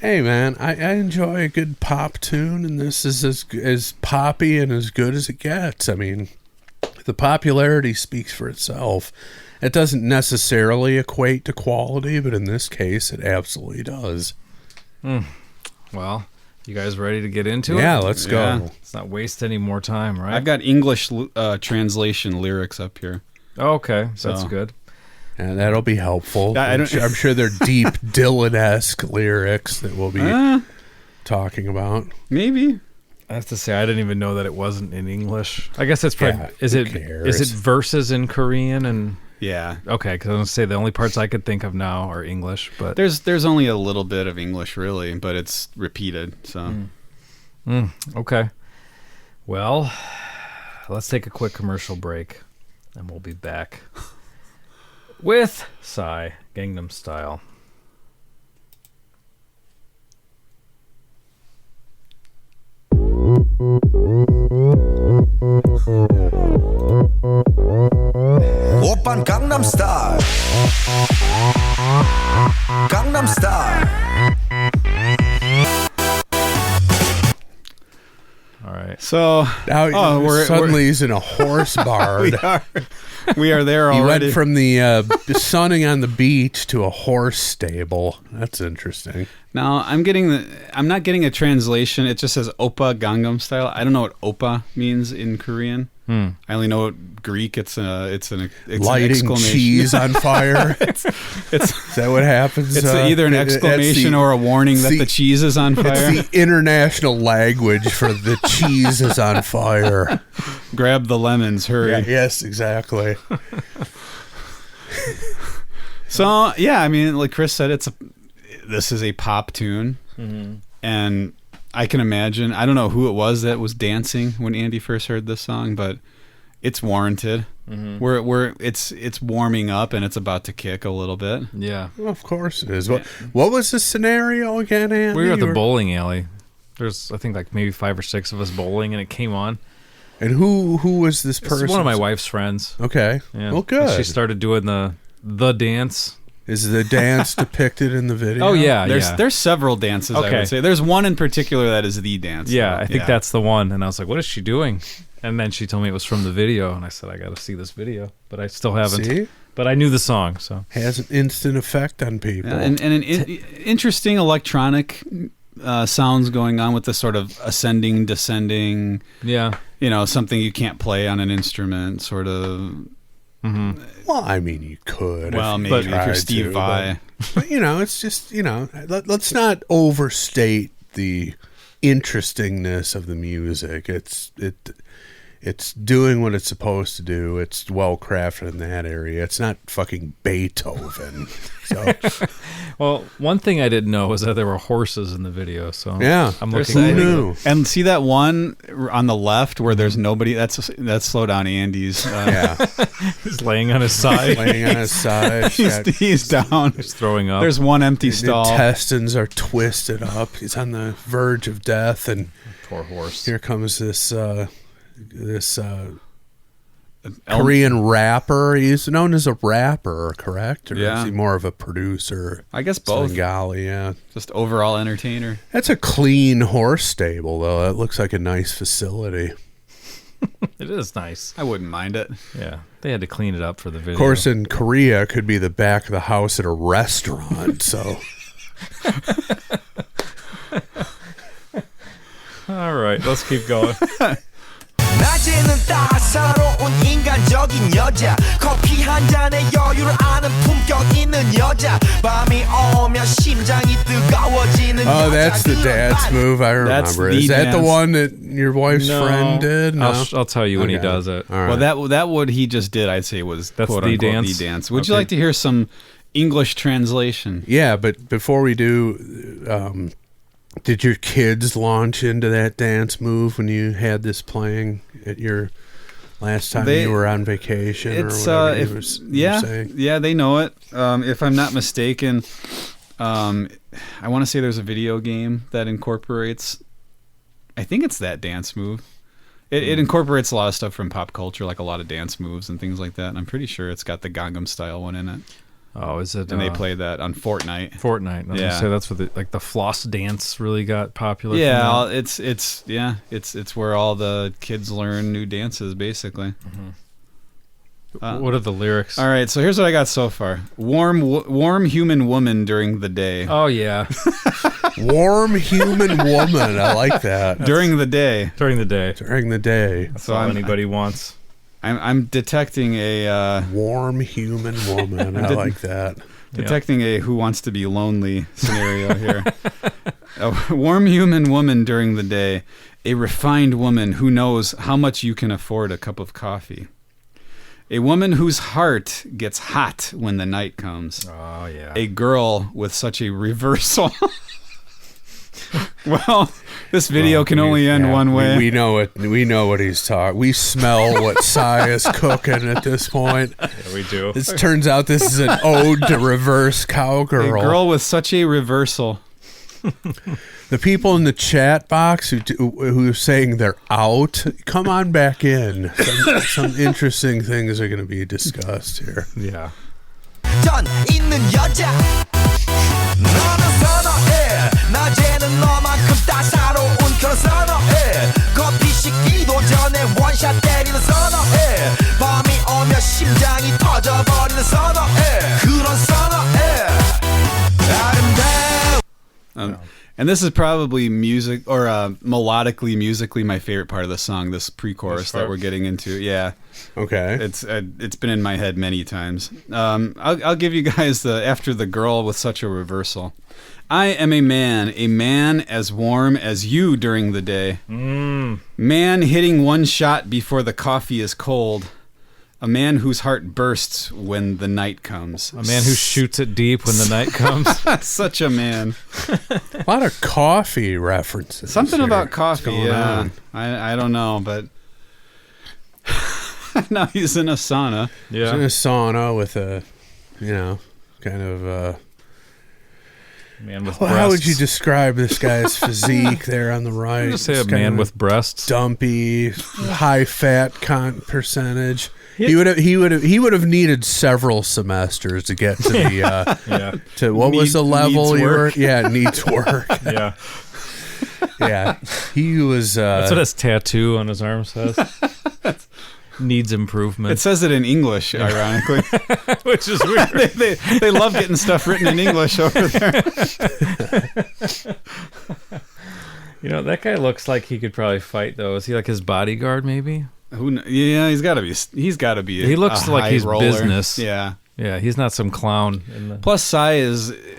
Hey, man, I enjoy a good pop tune, and this is as poppy and as good as it gets. I mean, The popularity speaks for itself. It doesn't necessarily equate to quality, but in this case, it absolutely does. Well, you guys ready to get into it? Yeah, let's go. Yeah. Let's not waste any more time, right? I've got English translation lyrics up here. Oh, okay, that's So- good. And that'll be helpful. Yeah, I'm sure they're deep Dylan-esque lyrics that we'll be talking about. Maybe. I have to say, I didn't even know that it wasn't in English. I guess it's probably. Yeah, is who it cares? verses in Korean and? Yeah. Okay, because I was gonna say the only parts I could think of now are English, but There's only a little bit of English really, but it's repeated. So okay. Well, let's take a quick commercial break, and we'll be back with Psy Gangnam Style. 오빤 강남 스타일 강남 스타일 All right. So Now, we're suddenly he's in a horse bard. we are there He already. went from the sunning on the beach to a horse stable. That's interesting. Now I'm not getting a translation. It just says Oppa Gangnam Style. I don't know what Oppa means in Korean. I only know what Greek. It's an Lighting exclamation. cheese on fire. It's Is that what happens? it's either an That's exclamation the- or a warning that the- the cheese is on It's fire. the international language for the cheese is on fire. Grab the lemons, hurry. Yes, exactly. So yeah, I mean, like Chris said, this is a pop tune, and I can imagine. I don't know who it was that was dancing when Andy first heard this song, but it's warranted. It's warming up and it's about to kick a little bit. Yeah. Well, of course it is. What was the scenario again, Andy? We were at the You bowling alley. There's, I think, like maybe 5 or 6 of us bowling, and it came on. And who was this person? It's one of my wife's friends. Okay. Yeah. Well, good. She started doing the dance. Is the dance depicted in the video? Oh yeah, There's several dances. I Okay. would say there's one in particular that is the dance. Yeah, though. I think that's the one. And I was like, what is she doing? And then she told me it was from the video, and I said, I got to see this video, but I still haven't. See? But I knew the song, so Has an instant effect on people. Yeah, and an interesting electronic sounds going on with the sort of ascending, descending. yeah. Something you can't play on an instrument, sort of. Well, I mean, you could. Well, if you maybe if tried you're Steve to, Vai. But, it's just, let's not overstate the interestingness of the music. It's doing what it's supposed to do. It's well crafted in that area. It's not fucking Beethoven. So Well, one thing I didn't know was that there were horses in the video. So yeah, I'm There's looking. who knew? And see that one on the left where there's nobody? That's Slow Down Andy's. Yeah, He's laying on his side. laying on his side. he's down. He's throwing up. There's one empty The stall. intestines are twisted up. He's on the verge of death, and Poor horse. here comes this Korean rapper. He's known as a rapper, correct? Or Yeah. is he more of a producer? I guess both. Bengali, yeah. Just overall entertainer. That's a clean horse stable, though. That looks like a nice facility. It is nice. I wouldn't mind it. Yeah, they had to clean it up for the video. Of course, in Korea, it could be the back of the house at a restaurant. So All right, let's keep going. 낮에는 따사로운 인간적인 여자 커피 한 잔에 여유를 아는 품격 있는 여자 밤이 오면 심장이 뜨거워지는 oh, 여자 that's the dance move. I That's remember. the Is that the dance. one that your wife's friend did? No? I'll tell you when he Okay. does it. All right. Well, that what he just did, I'd say, was That's quote the unquote dance? the dance. Would you Okay. like to hear some English translation? Yeah, but before we do, did your kids launch into that dance move when you had this playing at your last time They- you were on vacation? It's or whatever you yeah, were saying? yeah, they know it. If I'm not mistaken, I want to say there's a video game that incorporates. I think it's that dance move. It incorporates a lot of stuff from pop culture, like a lot of dance moves and things like that. And I'm pretty sure it's got the Gangnam Style one in it. Oh, is it? And they played that on Fortnite. Fortnite. I was Yeah. gonna say that's what the floss dance really got popular. Yeah, it's where all the kids learn new dances, basically. What are the lyrics? All right, so here's what I got so far. Warm human woman during the day. Oh, yeah. Warm human woman. I like that. During the day. During the day. During the day. That's all anybody wants. I'm detecting a warm human woman. I like that. Detecting a who wants to be lonely scenario here. A warm human woman during the day. A refined woman who knows how much you can afford a cup of coffee. A woman whose heart gets hot when the night comes. Oh, yeah. A girl with such a reversal. Well, this video can only end one way. We know it. We know what he's talking. We smell what Cy is cooking at this point. Yeah, we do. This turns out this is an ode to reverse cowgirl. A girl with such a reversal. The people in the chat box who are saying they're out, come on back in. Some interesting things are going to be discussed here. Yeah. 전 있는 여자 너는 선호해 낮에는 너만큼 따사로운 그런 선호해 커피 식기도 전에 원샷 때리는 선호해 밤이 오면 심장이 터져버리는 선호해 그런 선호해 아름다워. And this is probably music or melodically, musically my favorite part of the song. This pre-chorus that we're getting into, yeah. Okay, it's been in my head many times. I'll give you guys the after the girl with such a reversal. I am a man as warm as you during the day. Man hitting one shot before the coffee is cold. A man whose heart bursts when the night comes. A man who shoots it deep when the night comes. Such a man. A lot of coffee references. Something here. about coffee, yeah. I don't know, but now he's in a sauna. Yeah. He's in a sauna with a, kind of... man with how would you describe this guy's physique there on the right? Just say a man with breasts. Dumpy, high fat percentage. He would have needed several semesters to get to the to what was the level you were? Yeah, needs work. Yeah. Yeah. He was that's what his tattoo on his arm says. Needs improvement. It says it in English, ironically. Which is weird. they love getting stuff written in English over there. That guy looks like he could probably fight, though. Is he like his bodyguard, maybe? Yeah, he's got to be. He looks like he's roller. business. Yeah. Yeah, he's not some clown. Plus, Cy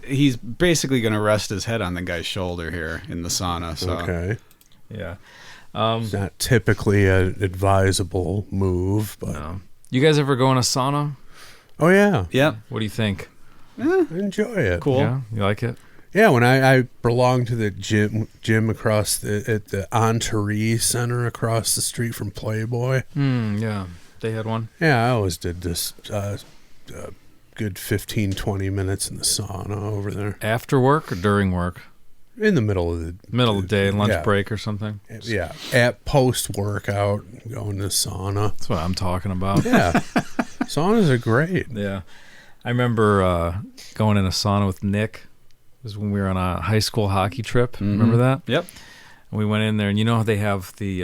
he's basically going to rest his head on the guy's shoulder here in the sauna. So. Okay. Yeah. It's not typically an advisable move, but... No. You guys ever go in a sauna? Oh, yeah. Yeah. What do you think? I enjoy it. Cool. Yeah? You like it? Yeah, when I belonged to the gym across at the Enteree Center across the street from Playboy. Yeah. They had one? Yeah, I always did this good 15, 20 minutes in the sauna over there. After work or during work? In the middle of the day, lunch break or something? Yeah, at post-workout, going to the sauna. That's what I'm talking about. Yeah, saunas are great. Yeah. I remember going in a sauna with Nick. It was when we were on a high school hockey trip. Mm-hmm. Remember that? Yep. And we went in there, and you know how they have the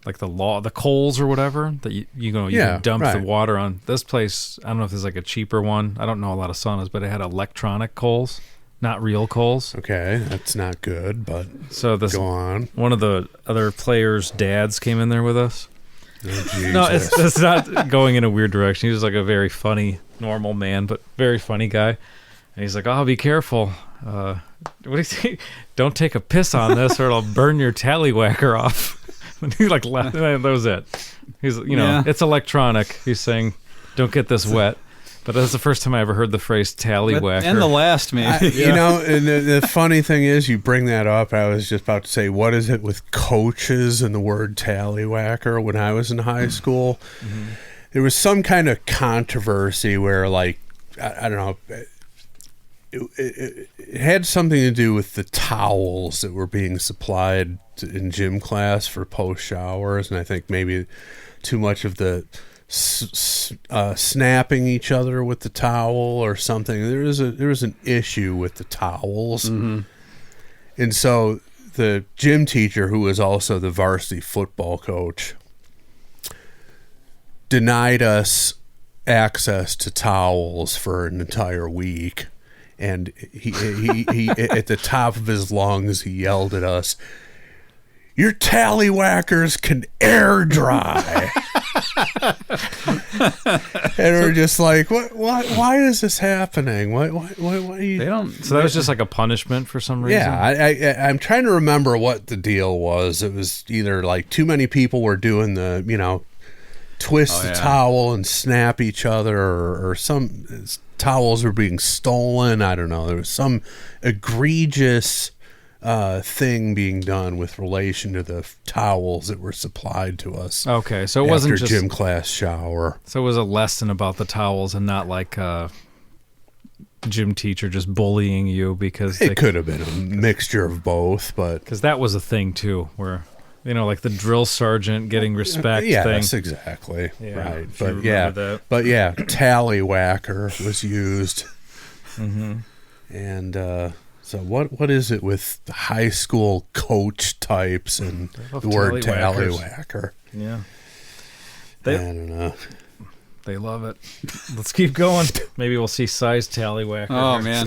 the coals or whatever that you can dump the water on. This place, I don't know if there's like a cheaper one. I don't know a lot of saunas, but it had electronic coals, not real coals. Okay, that's not good, but so go on. One of the other players' dads came in there with us. Oh, no, it's not going in a weird direction. He was like a very funny, normal man, but very funny guy. And he's like, "Oh, be careful. What do you say? Don't take a piss on this, or it'll burn your tallywhacker off." And he like laughed. That was it. He's it's electronic. He's saying, "Don't get this wet." But that's the first time I ever heard the phrase tallywhacker. And the last, maybe. And the funny thing is, you bring that up. I was just about to say, what is it with coaches and the word tallywhacker? When I was in high school, there was some kind of controversy where, like, I don't know, it had something to do with the towels that were being supplied in gym class for post showers, and I think maybe too much of the snapping each other with the towel or something. There was an issue with the towels, and so the gym teacher, who was also the varsity football coach, denied us access to towels for an entire week, and he at the top of his lungs he yelled at us, "Your tallywhackers can air dry." And we're just like, what? Why is this happening? What are you? They don't. So that was just like a punishment for some reason. Yeah, I'm trying to remember what the deal was. It was either like too many people were doing the, twist the towel and snap each other, or some towels were being stolen. I don't know. There was some egregious thing being done with relation to the towels that were supplied to us. Okay, so it wasn't just gym class shower. So it was a lesson about the towels and not like a gym teacher just bullying you because it could have been a mixture of both, but because that was a thing too, where like the drill sergeant getting respect. Yes, thing. exactly. Yeah, right, but tallywhacker was used, mm-hmm. And so what is it with the high school coach types and the word tallywhacker? Yeah, I don't know. They love it. Let's keep going. Maybe we'll see size tallywhacker. Oh man.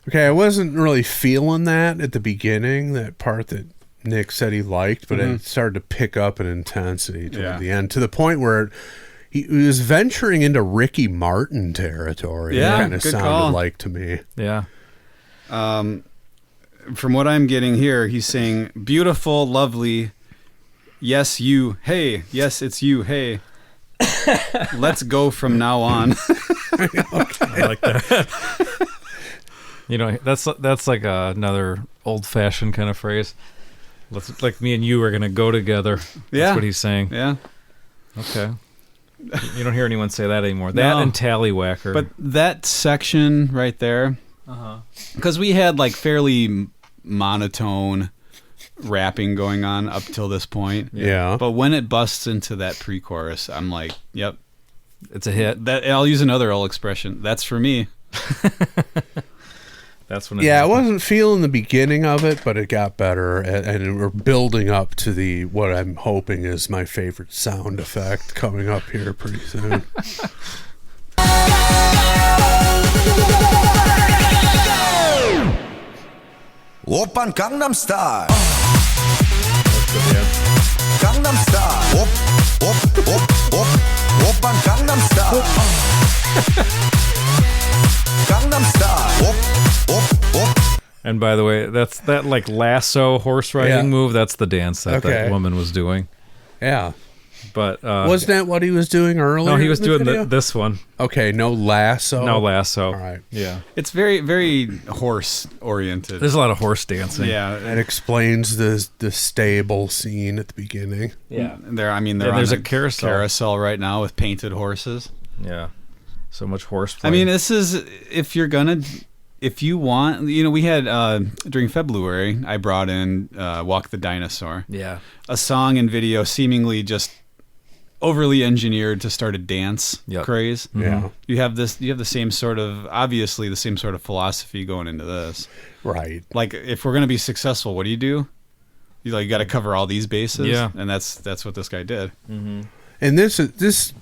Okay, I wasn't really feeling that at the beginning, that part that Nick said he liked, but it started to pick up in intensity toward the end, to the point where he was venturing into Ricky Martin territory. Yeah, it kind of good sounded call. like to me. Yeah. From what I'm getting here, he's saying, beautiful, lovely, yes, you, hey, yes, it's you, hey. Let's go from now on. I like that. That's like another old-fashioned kind of phrase. Like me and you are going to go together. That's what he's saying. Yeah. Okay. You don't hear anyone say that anymore. That and tallywhacker. But that section right there, because we had like fairly monotone rapping going on up till this point. Yeah. But when it busts into that pre-chorus, I'm like, yep. It's a hit. I'll use another old expression. That's for me. That's when I wasn't feeling the beginning of it, but it got better, and we're building up to what I'm hoping is my favorite sound effect coming up here pretty soon. Oppan Gangnam Style. Gangnam Style. Oppan Gangnam Style. Gangnam Style. And by the way, that's that like lasso horse riding move. That's the dance that woman was doing. Yeah. But wasn't that what he was doing earlier? No, he was doing this one. Okay, no lasso. No lasso. All right. Yeah. It's very, very horse oriented. There's a lot of horse dancing. Yeah. That explains the stable scene at the beginning. Yeah. They're on there's a carousel right now with painted horses. Yeah. So much horseplay. I mean, this is, if you want, we had, during February, I brought in Walk the Dinosaur. Yeah. A song and video seemingly just overly engineered to start a dance craze. Yeah. You have the same sort of, obviously the same sort of philosophy going into this. Right. Like, if we're going to be successful, what do? You got to cover all these bases. Yeah. And that's what this guy did. Mm-hmm. And this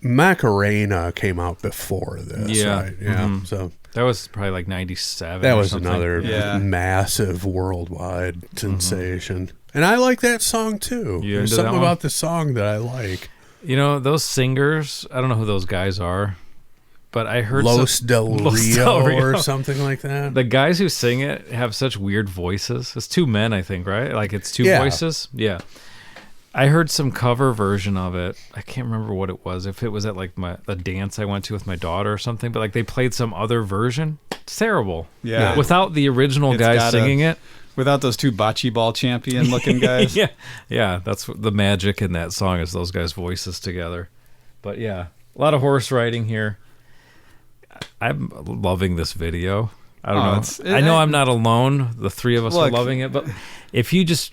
Macarena came out before this, right? Yeah. Mm-hmm. So that was probably like 97. that or was something. another massive worldwide sensation. And I like that song too. You There's into something that one? about the song that I like. Those singers, I don't know who those guys are, but I heard Los Del Rio Rio or something like that. The guys who sing it have such weird voices. It's two men, I think, right? Like it's two voices. Yeah. I heard some cover version of it. I can't remember what it was. If it was at like the dance I went to with my daughter or something, but like they played some other version. It's terrible. Yeah. Without the original guys singing it. Without those two bocce ball champion looking guys. Yeah. That's the magic in that song is those guys' voices together. But yeah, a lot of horse riding here. I'm loving this video. I don't know. I know I'm not alone. The three of us are loving it. But if you just,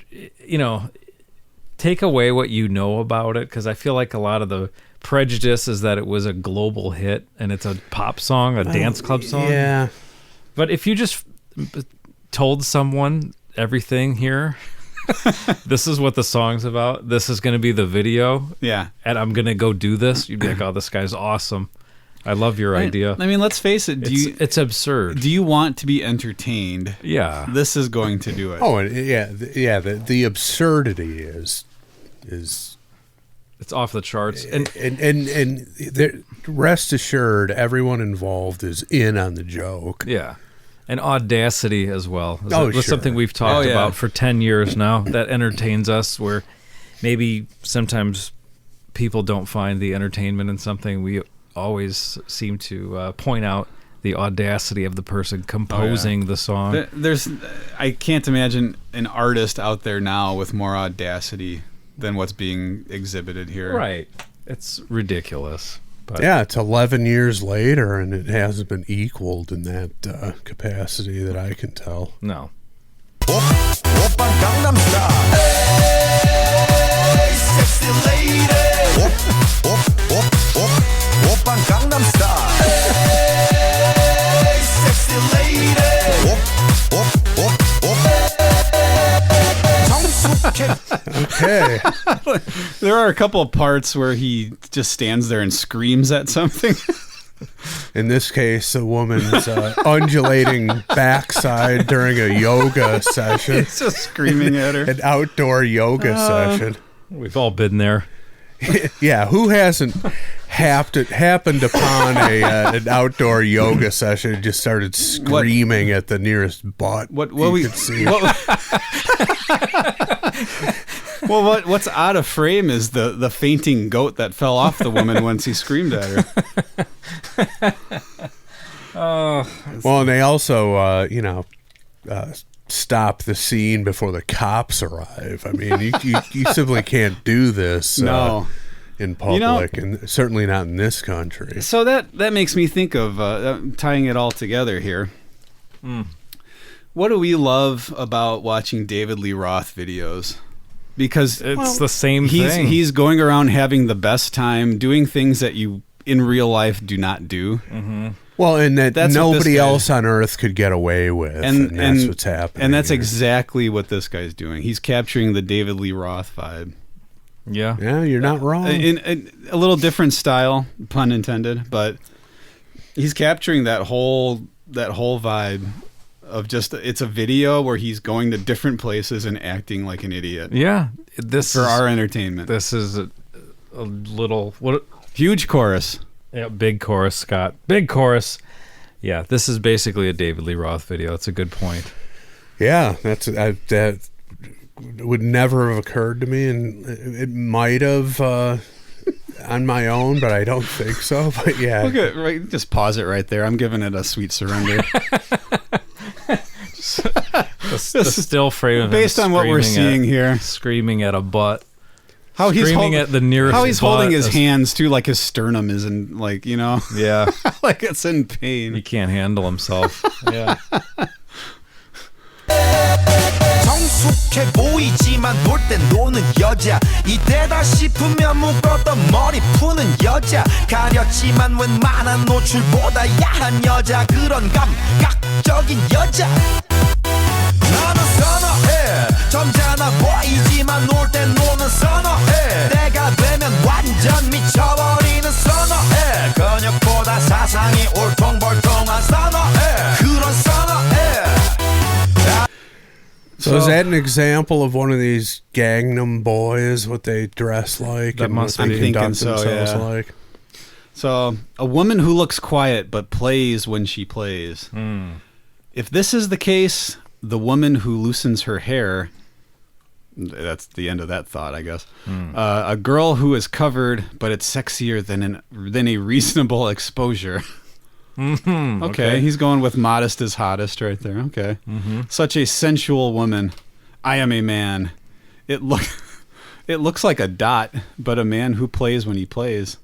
take away what you know about it, because I feel like a lot of the prejudice is that it was a global hit and it's a pop song, a dance club song. Yeah. But if you just told someone everything here, this is what the song's about, this is going to be the video, Yeah. and I'm going to go do this, you'd be like, oh, this guy's awesome. I love your idea. I mean, let's face it. It's absurd. Do you want to be entertained? Yeah. This is going to do it. Oh, and the absurdity is It's off the charts. And rest assured, everyone involved is in on the joke. yeah. And audacity as well. Sure. Something we've talked Oh, yeah. about for 10 years now that entertains us, where maybe sometimes people don't find the entertainment in something. We always seem to point out the audacity of the person composing the song. I can't imagine an artist out there now with more audacity than what's being exhibited here. Right. It's ridiculous. But Yeah, it's 11 years later, and it hasn't been equaled in that capacity that I can tell. no. 오빤 Gangnam Style. Hey, sexy lady. 오빤 Gangnam Style. Hey, sexy lady. Okay. There are a couple of parts where he just stands there and screams at something. In this case, a woman's undulating backside during a yoga session, He's just screaming at her. an outdoor yoga session. We've all been there. Yeah, who hasn't happened upon an outdoor yoga session and just started screaming at the nearest butt could see? What's out of frame is the fainting goat that fell off the woman once he screamed at her. Well, and they also, stop the scene before the cops arrive. I mean, you simply can't do this No. in public, and certainly not in this country. So that makes me think of tying it all together here. What do we love about watching David Lee Roth videos? Because It's the same thing. he's going around having the best time doing things that you in real life do not do. Well, and that That's what nobody this guy- else on Earth could get away with, and that's what's happening. And that's here. exactly what this guy's doing. He's capturing the David Lee Roth vibe. Yeah. Yeah, you're not wrong. In a little different style, pun intended, but he's capturing that whole vibe of just, it's a video where he's going to different places and acting like an idiot Yeah. This for is, our entertainment. This is a little Huge chorus. Yeah, big chorus, Scott. Big chorus. Yeah, this is basically a David Lee Roth video. It's a good point. Yeah, that would never have occurred to me, and it might have on my own, but I don't think so. But yeah, Look at just pause it right there. I'm giving it a sweet surrender. The still frame of him Based on what we're seeing here. Screaming at a butt. How he's Screaming at the nearest How he's butt. holding his hands too, like his sternum is in, like, Yeah. like it's in pain. He can't handle himself. Yeah. 성숙해 보이지만 볼 땐 노는 여자 이때다 싶으면 묶었던 머리 푸는 여자 가렸지만 웬만한 노출보다 야한 여자 그런 감각적인 여자 나는 선어해 점잖아 보이지만 놀 땐 노는 선어해 때가 되면 완전 미쳐버리는 선어해 근육보다 사상이 울퉁불퉁한 선어해 그런 선어해. So is that an example of one of these Gangnam boys? What they dress like That and must what be. they I'm conduct thinking so, themselves yeah. like? So, a woman who looks quiet but plays when she plays. If this is the case, the woman who loosens her hair, that's the end of that thought, I guess. A girl who is covered, but it's sexier than a reasonable exposure. Okay, he's going with modest is hottest right there. Okay. Such a sensual woman. I am a man. It looks like a dot, but a man who plays when he plays.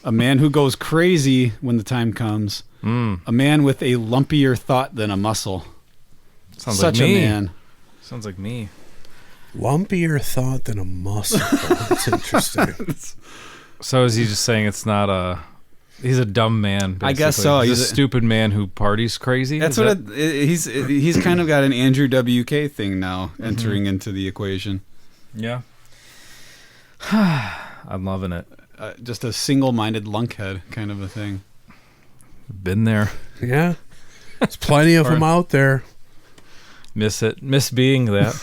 A man who goes crazy when the time comes. A man with a lumpier thought than a muscle. Sounds Such like a me. man. Sounds like me. Lumpier thought than a muscle. That's interesting. So is he just saying it's not a... He's a dumb man, basically. I guess so. He's a stupid man who parties crazy? That's he's kind of got an Andrew WK thing now entering into the equation. Yeah. I'm loving it. Just a single-minded lunkhead kind of a thing. Been there. Yeah. There's plenty of them out there. Miss it. Miss being that.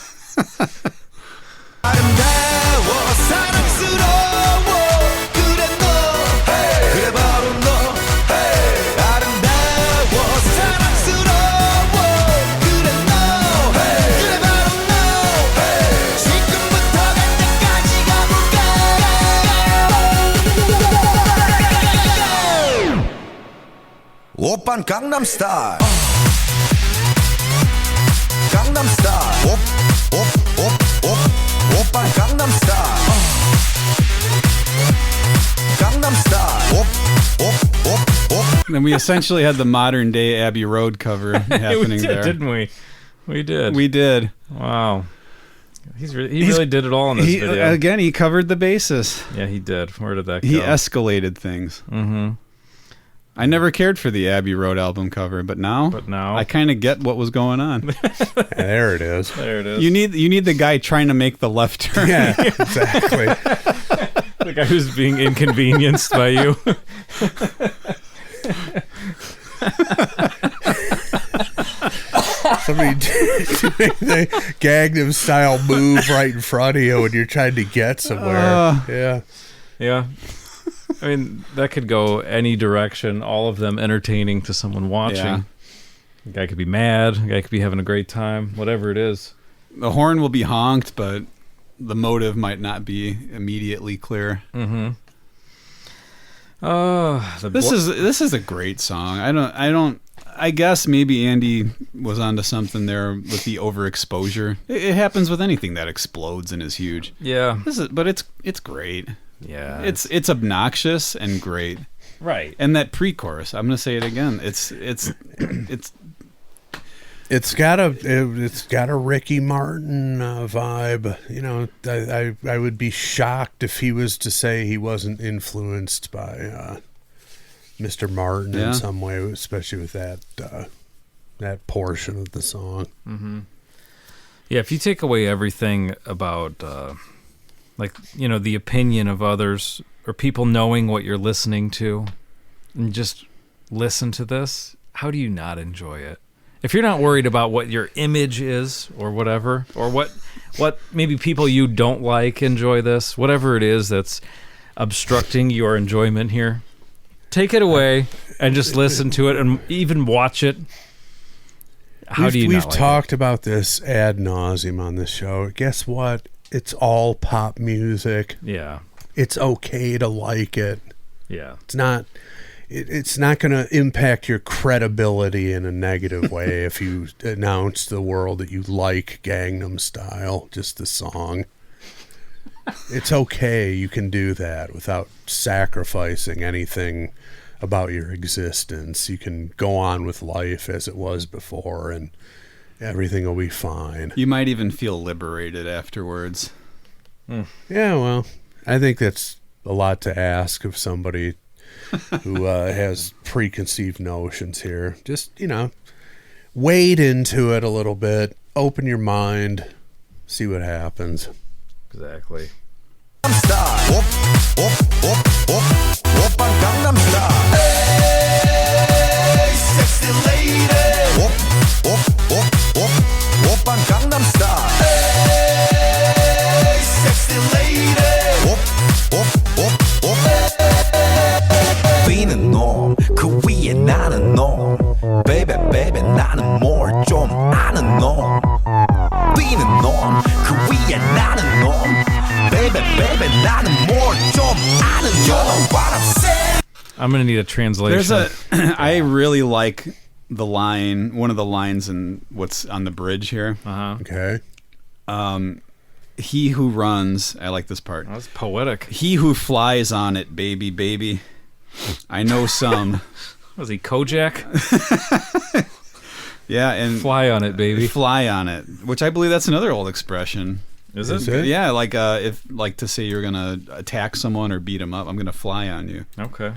오빤 Gangnam Style. Gangnam Style. 오빤 Gangnam Style. Gangnam Style. And we essentially had the modern day Abbey Road cover happening we did, there, didn't we? We did. We did. Wow. He really did it all in this video. Again, he covered the basis. Yeah, he did. Where did that go? He escalated things. Mm-hmm. I never cared for the Abbey Road album cover, but now I kind of get what was going on. There it is. There it is. You need the guy trying to make the left turn. Yeah, exactly. The guy who's being inconvenienced by you. Somebody doing the Gangnam Style move right in front of you when you're trying to get somewhere. Yeah. Yeah. I mean, that could go any direction, all of them entertaining to someone watching. Yeah. The guy could be mad, the guy could be having a great time, whatever it is. The horn will be honked, but the motive might not be immediately clear. Mm-hmm. This is a great song. I guess maybe Andy was onto something there with the overexposure. It happens with anything that explodes and is huge. Yeah. But it's great. Yeah. It's obnoxious and great. Right. And that pre-chorus, I'm going to say it again. It's got a Ricky Martin vibe. You know, I would be shocked if he was to say he wasn't influenced by Mr. Martin in some way, especially with that portion of the song. Mm-hmm. Yeah, if you take away everything about the opinion of others or people knowing what you're listening to, and just listen to this, how do you not enjoy it? If you're not worried about what your image is or whatever, or what maybe people you don't like enjoy this, whatever it is that's obstructing your enjoyment here, take it away and just listen to it and even watch it. We've talked about this ad nauseum on this show. Guess what? It's all pop music. Yeah. It's okay to like it. Yeah. It's not going to impact your credibility in a negative way if you announce to the world that you like Gangnam Style, just the song. It's okay. You can do that without sacrificing anything about your existence. You can go on with life as it was before, and everything will be fine. You might even feel liberated afterwards. Yeah, well, I think that's a lot to ask of somebody who has preconceived notions here. Just, wade into it a little bit, open your mind, see what happens. Exactly. Style. Gangnam Style. Hey, sexy lady. Gangnam Style. Hey, sexy lady. Being 놈, 그 위에 나는 놈. Baby, baby, 나는 뭘 좀 아는 놈. Being 놈, 그 위에 나는 놈. Baby, baby, 나는 뭘 좀 아는 놈. You know what I'm saying? I'm gonna need a translation. I really like the line, one of the lines in what's on the bridge here. Okay. He who runs, I like this part. That's poetic. He who flies on it, baby, baby. I know some. Was he Kojak? Yeah, and fly on it, baby. Fly on it, which I believe that's another old expression. Is Is it? it? Yeah, like if like to say you're gonna attack someone or beat him up, I'm gonna fly on you. Okay.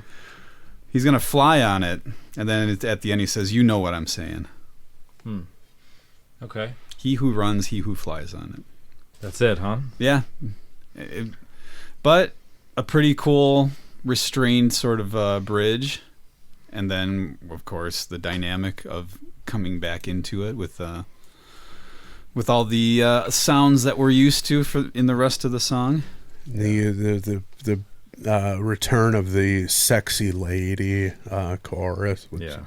He's gonna fly on it, and then at the end he says, "You know what I'm saying." Okay. He who runs, he who flies on it. That's it, huh? Yeah, but a pretty cool, restrained sort of bridge, and then of course the dynamic of coming back into it with all the sounds that we're used to in the rest of the song. The return of the sexy lady chorus. Which, Yeah.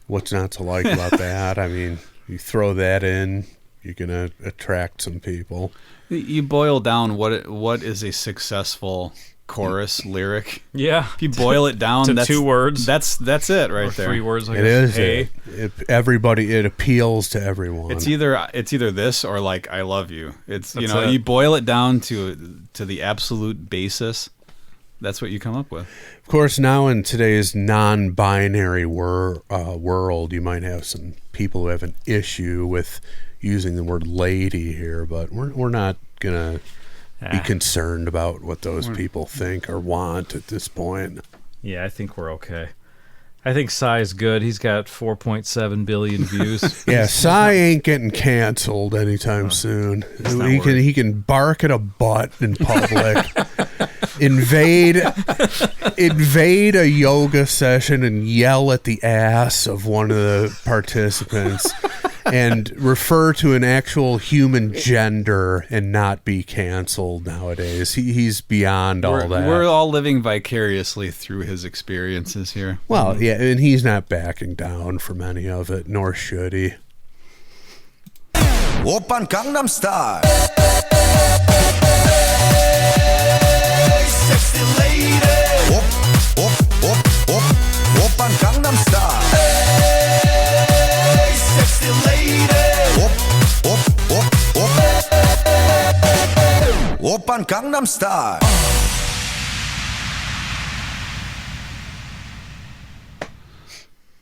What's not to like about that? I mean, you throw that in, you're gonna attract some people. You boil down what is a successful chorus lyric. Yeah. If you boil it down To that's 2 words. That's it right Or there. 3 words. Like It is. Hey. It appeals to everyone. It's either this or like I love you. It's That's it. you boil it down to the absolute basis. That's what you come up with. Of course, now in today's non-binary world, you might have some people who have an issue with using the word lady here, but we're not gonna be concerned about what those people think or want at this point. Yeah, I think we're okay. I think Psy's good. He's got 4.7 billion views. Yeah, Psy ain't getting canceled anytime soon. not He can bark at a butt in public, invade a yoga session and yell at the ass of one of the participants, and refer to an actual human gender and not be canceled nowadays. He's beyond all that. We're all living vicariously through his experiences here. Well, yeah, and he's not backing down from any of it, nor should he. Oppan Gangnam Style. Sexy lady. Oppan Gangnam Style. Sexy lady. Oppan Gangnam Style.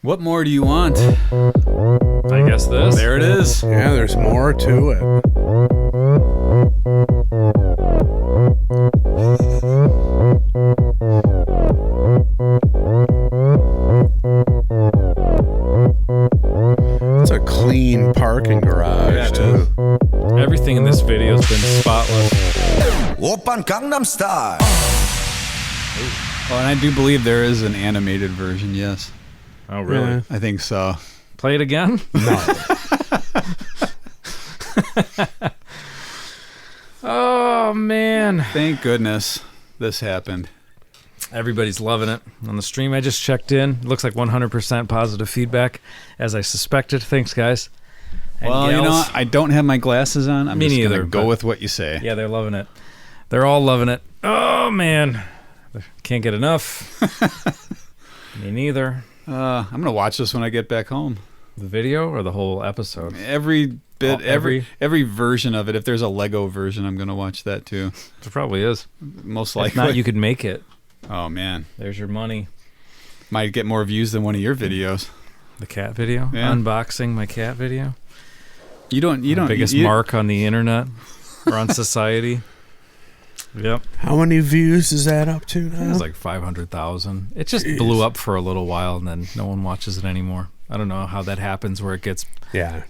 What more do you want? I guess this. There it is. Yeah, there's more to it. It's a clean parking garage, Yeah, it too. Everything in this video has been spotless. Oppan Gangnam Style. Oh, and I do believe there is an animated version, yes. Oh, really? Yeah. I think so. Play it again? Oh, man. Thank goodness this happened. Everybody's loving it on the stream. I just checked in. Looks like 100% positive feedback, as I suspected. Thanks, guys. And Well, gals. I don't have my glasses on. I'm Me just neither, gonna go but- with what you say. Yeah, they're loving it. They're all loving it. Oh, man. Can't get enough. Me neither. I'm gonna watch this when I get back home. The video or the whole episode? Every bit, Oh, every- every version of it. If there's a Lego version, I'm gonna watch that too. It probably is. Most If likely. not, you could make it. Oh man, There's your money. might get more views than one of your videos. The cat video? Yeah. Unboxing my cat video? You don't. Biggest you, mark on the internet or on society. Yep. How many views is that up to It now? was like 500,000. It just blew up for a little while and then no one watches it anymore. I don't know how that happens where it gets Yeah.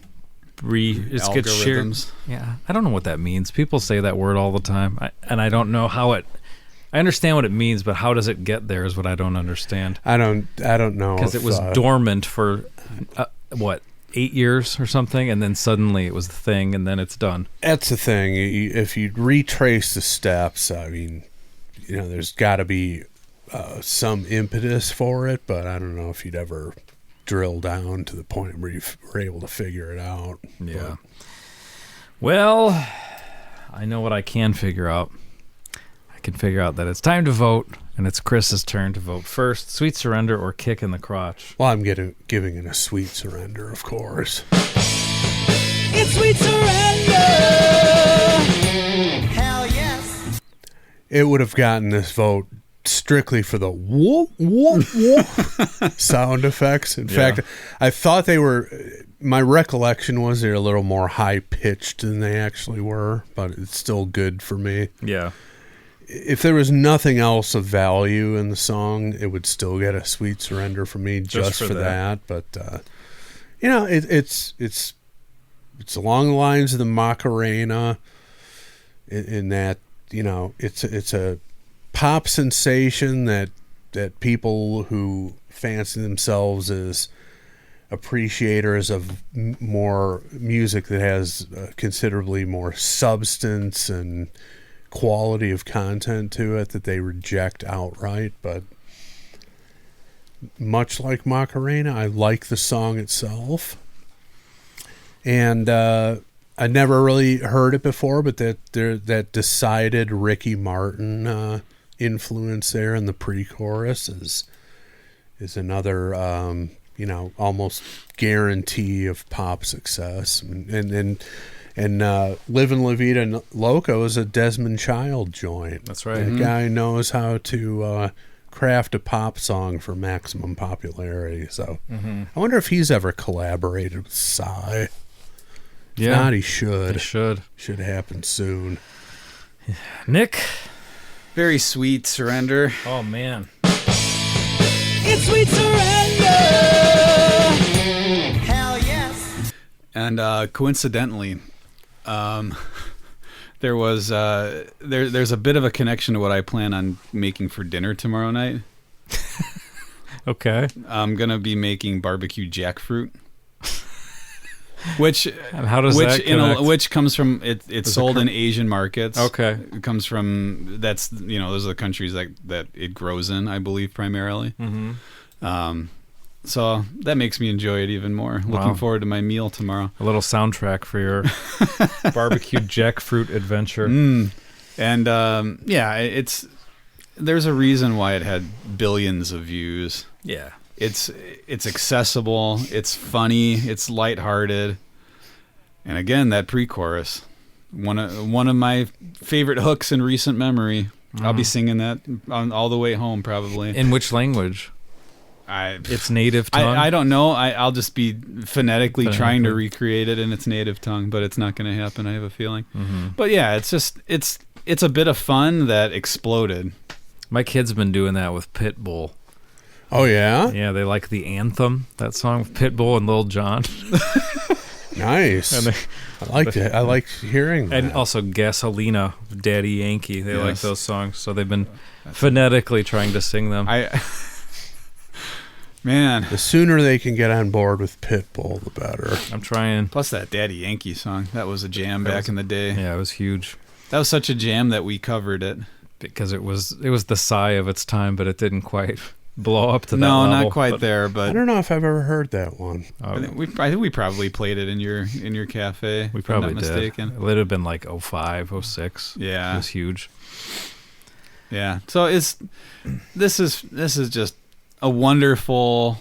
it gets shared. Algorithms. Yeah, I don't know what that means. People say that word all the time, and I don't know how it. I understand what it means, but how does it get there is what I don't understand. I don't know. Because it was dormant for 8 years or something, and then suddenly it was the thing, and then it's done. That's the thing. If you retrace the steps, I mean, there's got to be some impetus for it, but I don't know if you'd ever drill down to the point where you were able to figure it out. Yeah. Well, I know what I can figure out. I can figure out that it's time to vote, and it's Chris's turn to vote first. Sweet surrender or kick in the crotch. Well, I'm giving it a sweet surrender, of course. It's sweet surrender. Hell yes. It would have gotten this vote strictly for the whoop, whoop, whoop sound effects. In fact, I thought they were, my recollection was they're a little more high-pitched than they actually were, but it's still good for me. Yeah. If there was nothing else of value in the song, it would still get a Sweet Surrender from me just for that. But, it's along the lines of the Macarena in that, it's a pop sensation that people who fancy themselves as appreciators of more music that has considerably more substance and quality of content to it that they reject outright. But much like Macarena, I like the song itself, and I never really heard it before, but that decided Ricky Martin influence there in the pre-chorus is another almost guarantee of pop success. And Livin' La Vida Loco is a Desmond Child joint. That's right. That guy knows how to craft a pop song for maximum popularity. So I wonder if he's ever collaborated with Psy. If not, he should. It should. Should happen soon. Nick? Very Sweet Surrender. Oh, man. It's Sweet Surrender. Hell yes. And coincidentally, there was there's a bit of a connection to what I plan on making for dinner tomorrow night. Okay. I'm gonna be making barbecue jackfruit. Which how does that connect? Which comes from it's sold in Asian markets. Okay. It comes from those are the countries that it grows in, I believe, primarily. So that makes me enjoy it even more. Looking forward to my meal tomorrow. A little soundtrack for your barbecue jackfruit adventure. And there's a reason why it had billions of views. Yeah. It's accessible, it's funny, it's lighthearted, and again that pre-chorus, one of my favorite hooks in recent memory. I'll be singing that on all the way home probably. In which language? Its native tongue? I don't know. I'll just be phonetically trying to recreate it in its native tongue, but it's not going to happen. I have a feeling. But yeah, it's a bit of fun that exploded. My kid's been doing that with Pitbull. Oh, yeah? Yeah, they like the anthem, that song with Pitbull and Lil Jon. Nice. And I liked it. I liked hearing that. And also Gasolina, Daddy Yankee. They like those songs, so they've been phonetically trying to sing them. Man. The sooner they can get on board with Pitbull, the better. I'm trying. Plus that Daddy Yankee song. That was a jam back in the day. Yeah, it was huge. That was such a jam that we covered it. Because it was the sigh of its time, but it didn't quite blow up to that level. level. Not quite there, but I don't know if I've ever heard that one. I think we probably played it in your cafe. We probably if I'm not mistaken. did. It would have been like 05, 06. Yeah. It was huge. Yeah. So this is just a wonderful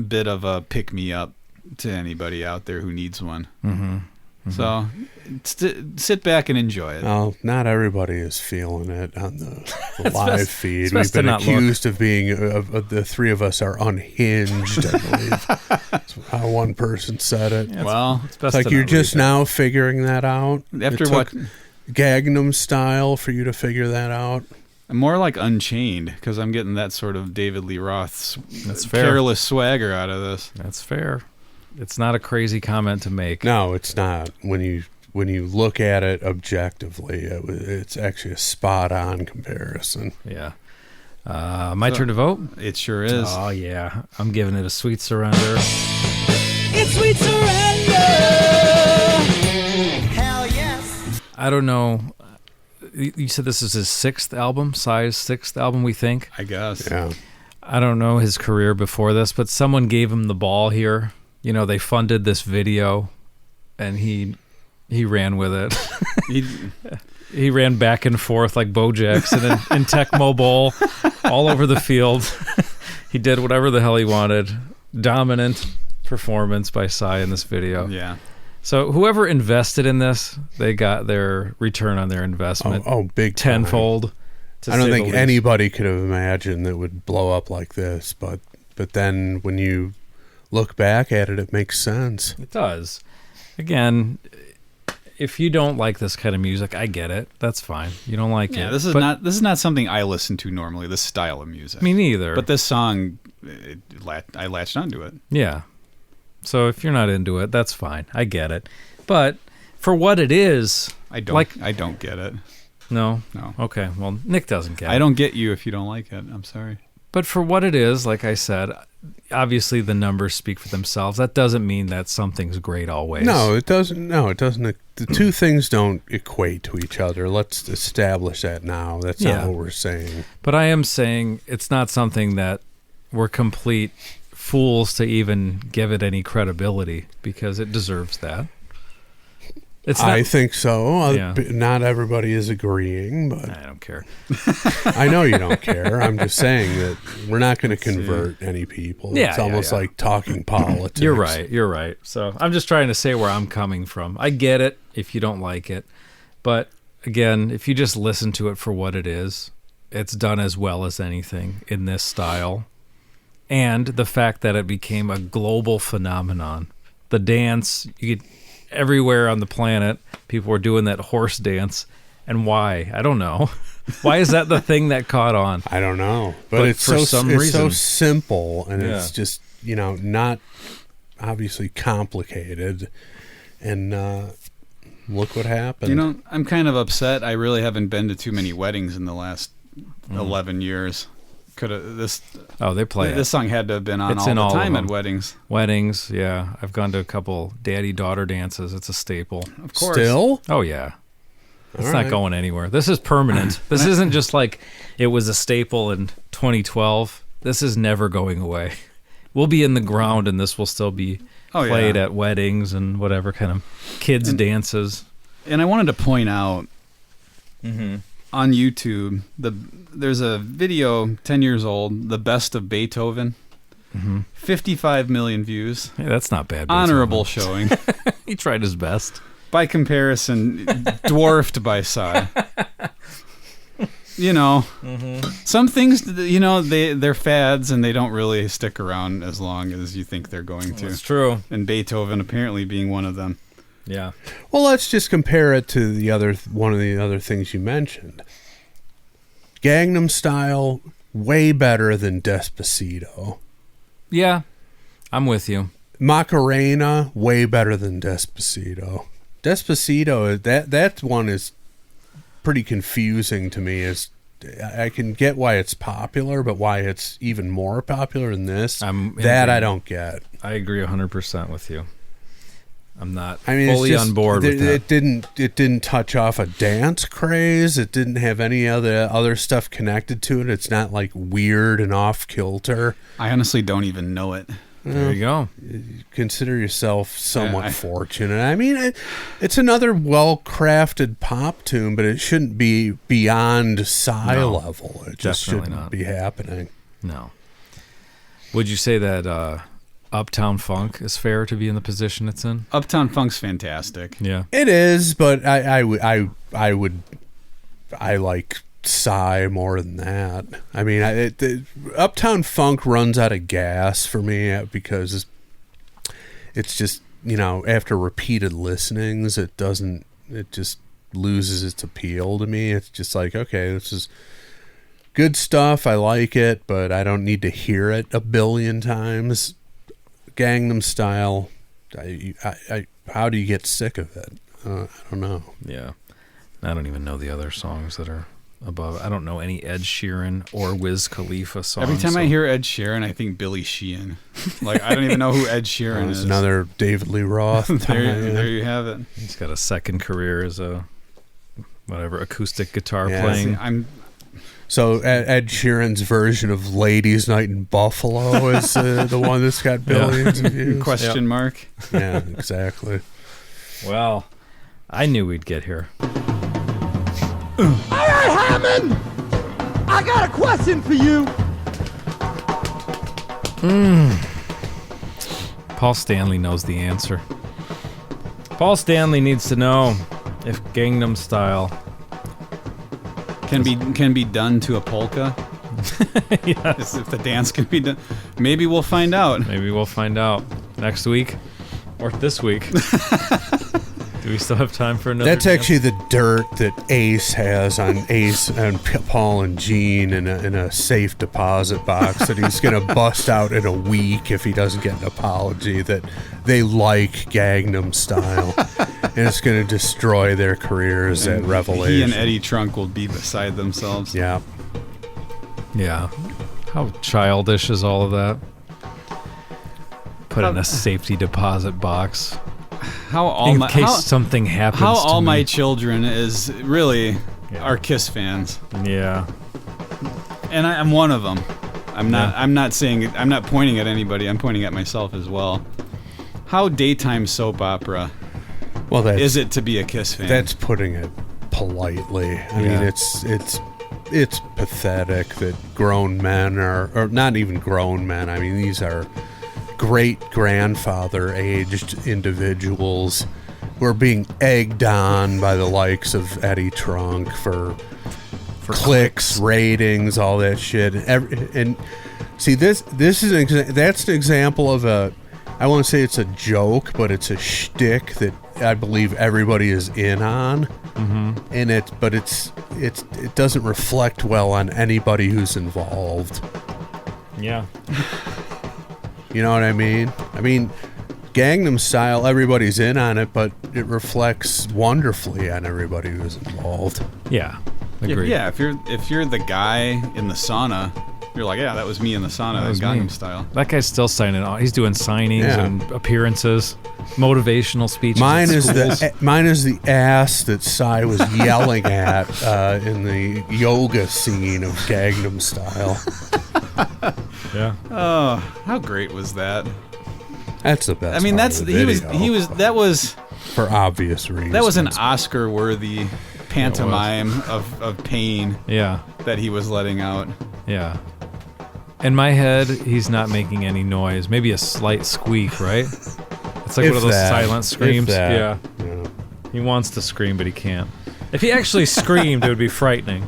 bit of a pick me up to anybody out there who needs one. So sit back and enjoy it. Well, not everybody is feeling it on the live feed. We've been accused of being the three of us are unhinged, I believe. That's how one person said it. Yeah, well, it's like you're just now figuring that out. After what Gangnam Style for you to figure that out. More like Unchained, because I'm getting that sort of David Lee Roth's fair. careless swagger out of this. That's fair. It's not a crazy comment to make. No, it's not. When you look at it objectively, it's actually a spot-on comparison. Yeah. My turn to vote? It sure is. Oh, yeah. I'm giving it a Sweet Surrender. It's Sweet Surrender. Hell yes. I don't know. You said this is his sixth album, Psy's sixth album, we think? I guess. Yeah. I don't know his career before this, but someone gave him the ball here. You know, they funded this video, and he ran with it. He ran back and forth like Bo Jackson in Tecmo Bowl, all over the field. He did whatever the hell he wanted. Dominant performance by Psy in this video. Yeah. So whoever invested in this, they got their return on their investment. Oh, big time. Tenfold. to I don't say the think least. anybody could have imagined that it would blow up like this, but then when you look back at it, it makes sense. It does. Again, if you don't like this kind of music, I get it. That's fine. You don't like Yeah, it. this is not something I listen to normally. This style of music. Me neither. But this song, I latched onto it. Yeah. So if you're not into it, that's fine. I get it. But for what it is, I don't get it. No. No. Okay. Well, Nick doesn't get it. I don't get you if you don't like it. I'm sorry. But for what it is, like I said, obviously the numbers speak for themselves. That doesn't mean that something's great always. No, it doesn't. No, it doesn't. The two things don't equate to each other. Let's establish that now. That's not what we're saying. But I am saying it's not something that we're complete fools to even give it any credibility, because it deserves that. I think so. Yeah. Not everybody is agreeing, but I don't care. I know you don't care. I'm just saying that we're not going to convert any people. Yeah, It's almost yeah. like talking politics. You're right. So I'm just trying to say where I'm coming from. I get it if you don't like it. But again, if you just listen to it for what it is, it's done as well as anything in this style. And the fact that it became a global phenomenon. The dance, you get everywhere on the planet, people were doing that horse dance. And why? I don't know. Why is that the thing that caught on? I don't know. But it's for so some it's reason. so simple, and Yeah. it's just, not obviously complicated. And look what happened. I'm kind of upset. I really haven't been to too many weddings in the last 11 years. Oh, they play This it. song had to have been on It's all in the all of time at them. weddings. Weddings, yeah. I've gone to a couple daddy-daughter dances. It's a staple. Of course. Still? Oh, yeah. It's All not right. going anywhere. This is permanent. This isn't just like it was a staple in 2012. This is never going away. We'll be in the ground, and this will still be played at weddings and whatever kind of kids' dances. And I wanted to point out on YouTube, there's a video 10 years old, The Best of Beethoven. 55 million views. Hey, that's not bad. Honorable showing. He tried his best. By comparison, dwarfed by Psy. Some things, they're fads and they don't really stick around as long as you think they're going to. That's true. And Beethoven apparently being one of them. Yeah. Well, let's just compare it to one of the other things you mentioned. Gangnam Style, way better than Despacito. Yeah. I'm with you. Macarena, way better than Despacito. Despacito, that one is pretty confusing to me. I can get why it's popular, but why it's even more popular than this, I don't get. I agree 100% with you. I'm not it's fully just, on board with that. It didn't touch off a dance craze. It didn't have any other stuff connected to it. It's not like weird and off kilter. I honestly don't even know it. There you go. Consider yourself somewhat fortunate. It's another well-crafted pop tune, but it shouldn't be beyond Psy level. It just definitely shouldn't not. be happening. No. Would you say that Uptown Funk is fair to be in the position it's in? Uptown Funk's fantastic. Yeah. It is, but I like Psy more than that. Uptown Funk runs out of gas for me because it's just, after repeated listenings, it just loses its appeal to me. It's just like, okay, this is good stuff. I like it, but I don't need to hear it a billion times. Gangnam Style, how do you get sick of it? I don't know. Yeah. I don't even know the other songs that are above. I don't know any Ed Sheeran or Wiz Khalifa songs. Every time I hear Ed Sheeran, I think Billy Sheehan. Like, I don't even know who Ed Sheeran It's is. another David Lee Roth. there you have it. He's got a second career as a acoustic guitar Yeah. playing. So Ed Sheeran's version of Ladies' Night in Buffalo is the one that's got billions of views. Question mark. Yeah, exactly. Well, I knew we'd get here. All right, Hammond! I got a question for you. Paul Stanley knows the answer. Paul Stanley needs to know if Gangnam Style can be done to a polka. Yes. If the dance can be done, maybe we'll find out. Maybe we'll find out next week or this week. Do we still have time for another? That's actually the dirt that Ace has on Ace and Paul and Gene in a safe deposit box that he's going to bust out in a week if he doesn't get an apology that they like Gangnam Style. And it's going to destroy their careers at Revelation. He and Eddie Trunk will be beside themselves. Yeah. Yeah. How childish is all of that? Put in a safety deposit box. In case something happens. How to all me. my children is really are Kiss fans. Yeah. And I'm one of them. I'm not saying. I'm not pointing at anybody. I'm pointing at myself as well. How daytime soap opera is it to be a Kiss fan? That's putting it politely. I mean, it's pathetic that grown men or not even grown men. I mean, these are great-grandfather aged individuals who are being egged on by the likes of Eddie Trunk for clicks, ratings, all that shit. And see, this is that's an example of I won't say it's a joke, but it's a shtick that I believe everybody is in on. Mm-hmm. And it doesn't reflect well on anybody who's involved. Yeah. You know what I mean? I mean, Gangnam Style, everybody's in on it, but it reflects wonderfully on everybody who's involved. Yeah. Agreed. Yeah, if you're the guy in the sauna, you're like, yeah, that was me in the sauna, that was Gangnam Style. That guy's still signing on. He's doing signings and appearances, motivational speeches. Mine is the ass that Psy was yelling at in the yoga scene of Gangnam Style. Yeah. Oh, how great was that? That's the best. I mean, that was for obvious reasons. That was an Oscar-worthy pantomime of pain. Yeah. That he was letting out. Yeah. In my head, he's not making any noise. Maybe a slight squeak, right? It's like one of those silent screams. Yeah. He wants to scream, but he can't. If he actually screamed, it would be frightening.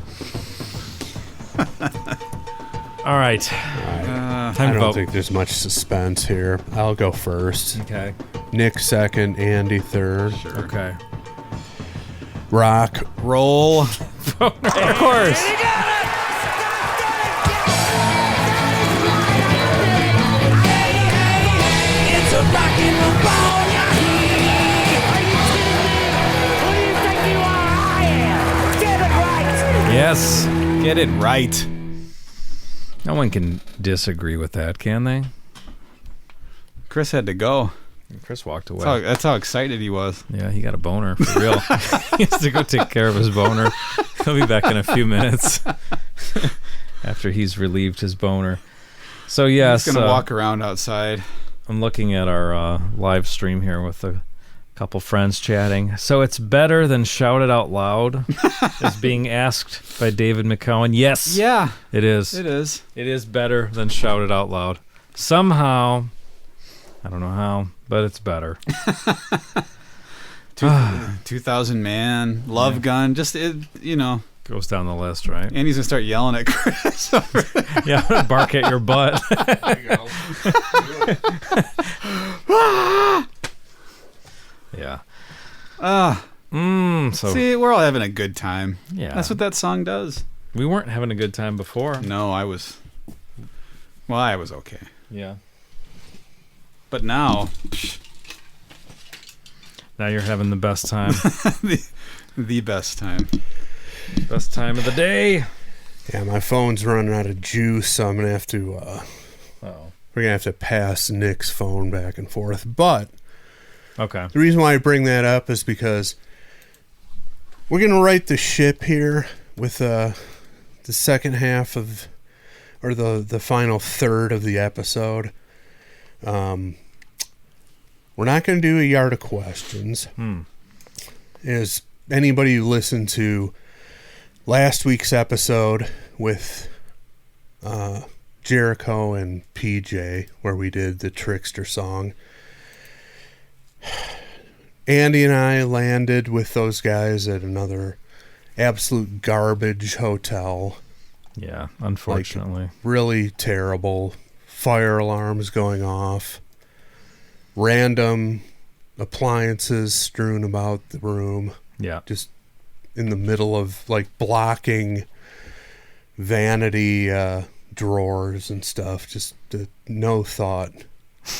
All right. I don't think there's much suspense here. I'll go first. Okay. Nick second, Andy third. Sure. Okay. Rock. Roll. Of course. Yes. Get it right. No one can disagree with that, can they? Chris had to go. Chris walked away. That's how excited he was. Yeah, he got a boner, for real. He has to go take care of his boner. He'll be back in a few minutes after he's relieved his boner. So, yes. He's going to walk around outside. I'm looking at our live stream here with a couple friends chatting. So it's better than Shout It Out Loud is being asked by David McCowan. Yes. Yeah. It is. It is. It is better than Shout It Out Loud. Somehow, I don't know how, but it's better. 2000 Man, Love Gun, just, goes down the list, right? And he's going to start yelling at Chris. Yeah, I'm gonna bark at your butt. There you go. Yeah. So see, we're all having a good time. Yeah. That's what that song does. We weren't having a good time before. No, I was okay. Yeah. But now you're having the best time. the best time. Best time of the day. Yeah, my phone's running out of juice, so I'm gonna have to. We're gonna have to pass Nick's phone back and forth. But okay, the reason why I bring that up is because we're gonna right the ship here with the second half of, or the final third of the episode. We're not gonna do a yard of questions. Is anybody who listened to last week's episode with Jericho and PJ, where we did the Trickster song, Andy and I landed with those guys at another absolute garbage hotel. Yeah, unfortunately. Really terrible. Fire alarms going off. Random appliances strewn about the room. Yeah. Just in the middle of, like, blocking vanity drawers and stuff. Just no thought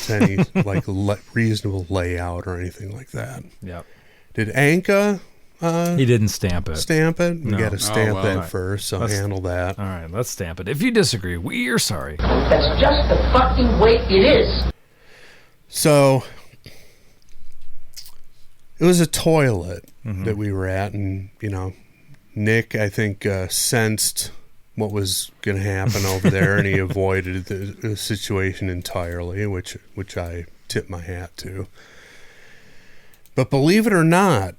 to any, like, reasonable layout or anything like that. Yep. Did Anka he didn't stamp it. stamp it? We No. got to stamp that Right. first, so Let's- handle that. All right, let's stamp it. If you disagree, we're sorry. That's just the fucking way it is. So it was a toilet that we were at, and Nick, I think, sensed what was going to happen over there, and he avoided the situation entirely, which I tip my hat to. But believe it or not,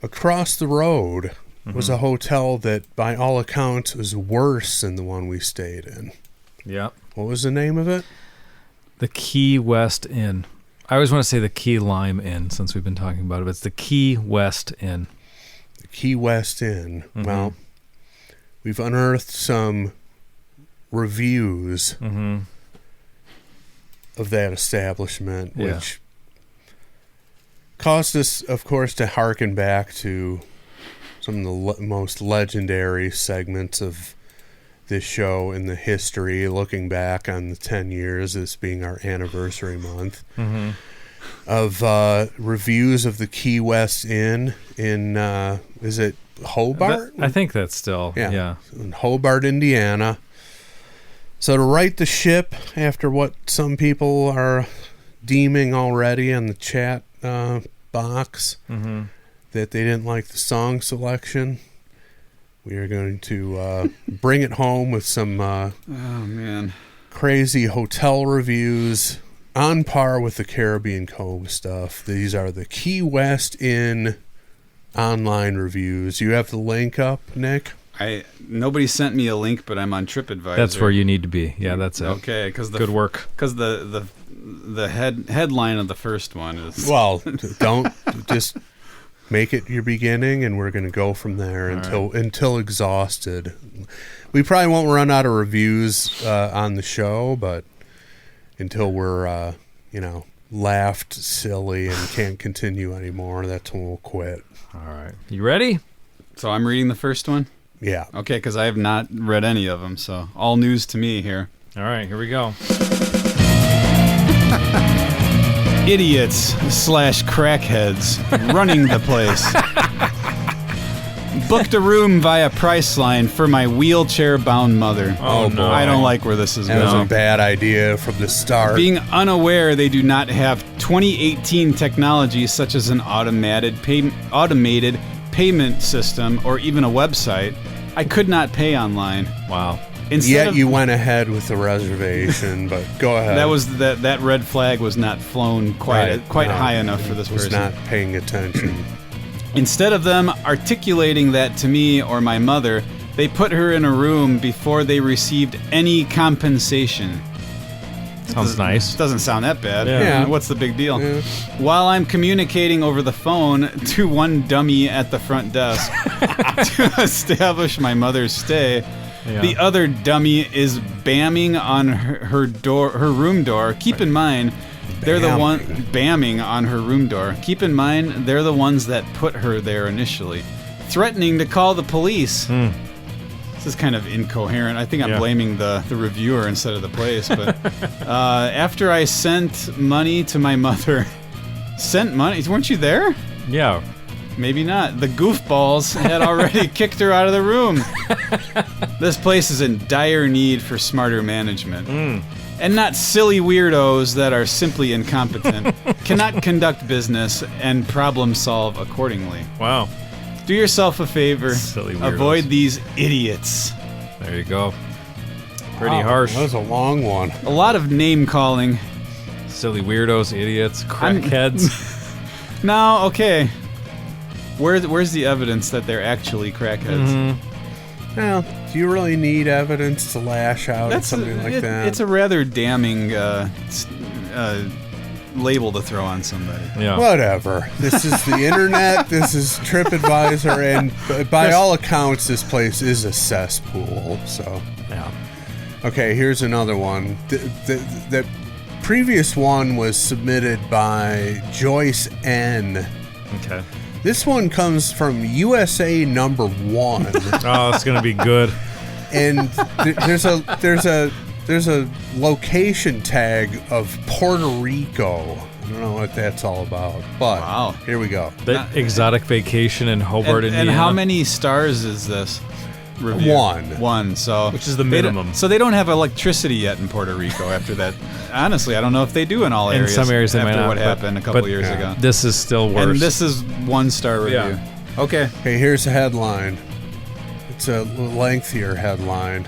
across the road was a hotel that, by all accounts, was worse than the one we stayed in. Yep. What was the name of it? The Key West Inn. I always want to say the Key Lime Inn since we've been talking about it. But it's the Key West Inn. The Key West Inn. Well, we've unearthed some reviews of that establishment, Yeah. which caused us, of course, to hearken back to some of the most legendary segments of this show in the history, looking back on the 10 years, this being our anniversary month, of reviews of the Key West Inn in, is it Hobart? I think that's still, yeah. In Hobart, Indiana. So to right the ship after what some people are deeming already on the chat box that they didn't like the song selection, we are going to bring it home with some Oh, man. crazy hotel reviews on par with the Caribbean Cove stuff. These are the Key West Inn online reviews. You have the link up, Nick? Nobody sent me a link, but I'm on TripAdvisor. That's where you need to be. Yeah, that's it. Okay, because Good work. Because the headline of the first one is Well, don't just make it your beginning, and we're going to go from there until exhausted. We probably won't run out of reviews on the show, but until we're laughed silly and can't continue anymore, that's when we'll quit. All right. You ready? So I'm reading the first one. Yeah. Okay, because I have not read any of them, so all news to me here. All right, here we go. Idiots / crackheads running the place. Booked a room via Priceline for my wheelchair-bound mother. Oh, no. I don't like where this is That was going. a bad idea from the start. Being unaware they do not have 2018 technology such as an automated payment system or even a website, I could not pay online. Wow. Instead Yet of, you went ahead with the reservation, but go ahead. that red flag was not flown quite No, high enough for this was person. not paying attention. Instead of them articulating that to me or my mother, they put her in a room before they received any compensation. Sounds nice. Doesn't sound that bad. Yeah. What's the big deal? Yeah. While I'm communicating over the phone to one dummy at the front desk to establish my mother's stay, Yeah. the other dummy is bamming on her room door. Keep in mind, they're the one bamming on her room door. Keep in mind, they're the ones that put her there initially, threatening to call the police. This is kind of incoherent. I think I'm Yeah. blaming the reviewer instead of the place. But after I sent money to my mother, sent money? Weren't you there? Yeah. Maybe not. The goofballs had already kicked her out of the room. This place is in dire need for smarter management. And not silly weirdos that are simply incompetent, cannot conduct business and problem solve accordingly. Wow. Do yourself a favor. Silly weirdos. Avoid these idiots. There you go. Pretty Wow, harsh. That was a long one. A lot of name calling. Silly weirdos, idiots, crackheads. No, okay. Where's the evidence that they're actually crackheads? Well, do you really need evidence to lash out at something like that? It's a rather damning label to throw on somebody. Yeah. Whatever. This is the internet. This is TripAdvisor, and by all accounts, this place is a cesspool. So, Yeah. okay, here's another one. The previous one was submitted by Joyce N. Okay. This one comes from USA number 1. Oh, it's gonna be good. And there's a location tag of Puerto Rico. I don't know what that's all about, but Wow. here we go. The exotic vacation in Hobart, And Indiana. how many stars is this review? 1. 1. So Which is the they don't- minimum. So they don't have electricity yet in Puerto Rico after that. Honestly, I don't know if they do in all In areas. some areas they after might not, what but- happened a couple but- years Yeah. ago. This is still worse. And this is 1-star review. Yeah. Okay. Okay, here's the headline. It's a lengthier headline.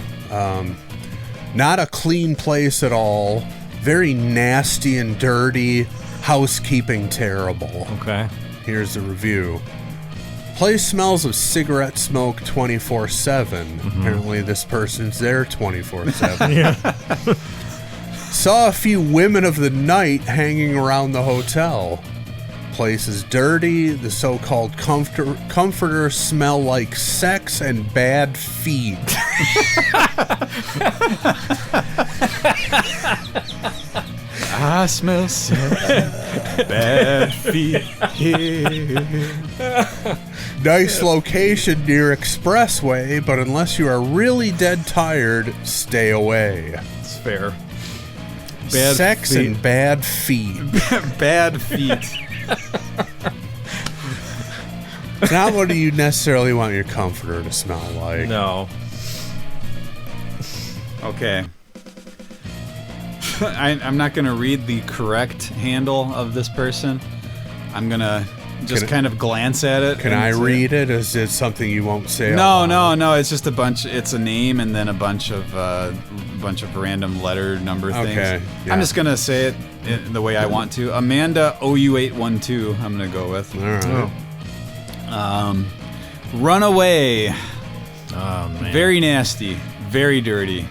Not a clean place at all. Very nasty and dirty. Housekeeping terrible. Okay. Here's the review. Place smells of cigarette smoke 24/7. Apparently this person's there 24/7. Yeah. Saw a few women of the night hanging around the hotel. Place is dirty. The so-called comforters smell like sex and bad feet. I smell so bad feet here. Nice location near expressway, but unless you are really dead tired, stay away. It's fair. Bad Sex feet. and bad feet. Bad feet. Not what do you necessarily want your comforter to smell like. No. Okay. I'm not going to read the correct handle of this person. I'm going to just kind of glance at it. Can and I say- read it? Is it something you won't say? No, out loud? no. It's just a bunch. It's a name and then a bunch of random letter number things. Okay, yeah. I'm just gonna say it the way I want to. Amanda OU812. I'm gonna go with. All right. Runaway. Oh man. Very nasty. Very dirty.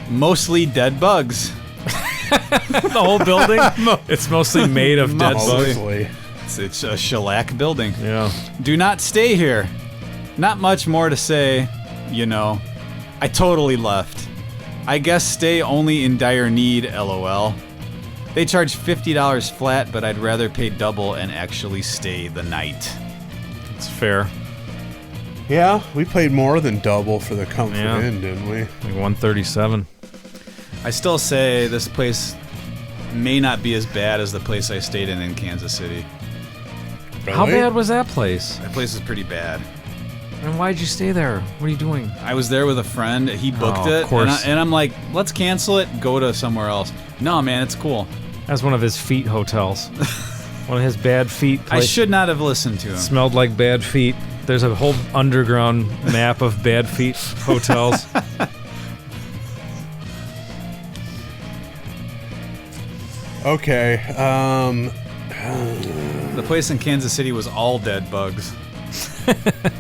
Mostly dead bugs. The whole building. It's mostly made of dead bugs. Mostly. It's a shellac building. Yeah. Do not stay here. Not much more to say, you know. I totally left. I guess stay only in dire need, lol. They charge $50 flat, but I'd rather pay double and actually stay the night. It's fair. Yeah, we paid more than double for the Comfort Yeah. Inn, didn't we? Like 137. I still say this place may not be as bad as the place I stayed in Kansas City. How Really? bad was that place? That place is pretty bad. And why'd you stay there? What are you doing? I was there with a friend. He booked Oh, it. of course. And I'm like, let's cancel it, go to somewhere else. No, man, it's cool. That's one of his feet hotels. One of his bad feet I places. should not have listened to him. Smelled like bad feet. There's a whole underground map of bad feet hotels. Okay. The place in Kansas City was all dead bugs.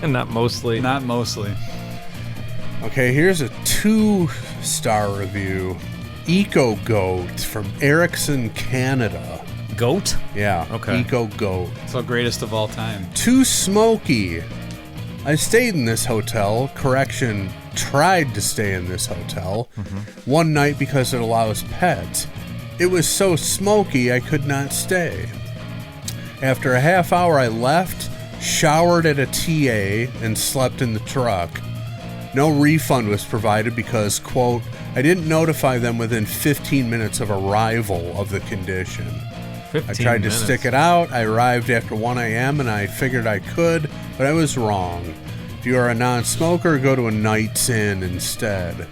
Not mostly. Not mostly. Okay, here's a 2-star review. Eco Goat from Erickson, Canada. Goat? Yeah. Okay. Eco Goat. So greatest of all time. Too smoky. I stayed in this hotel. Correction, tried to stay in this hotel. One night because it allows pets. It was so smoky I could not stay. After a half hour I left, showered at a TA, and slept in the truck. No refund was provided because, quote, I didn't notify them within 15 minutes of arrival of the condition. 15 I tried to minutes. stick it out. I arrived after 1 a.m. and I figured I could, but I was wrong. If you are a non-smoker, go to a Night's Inn instead.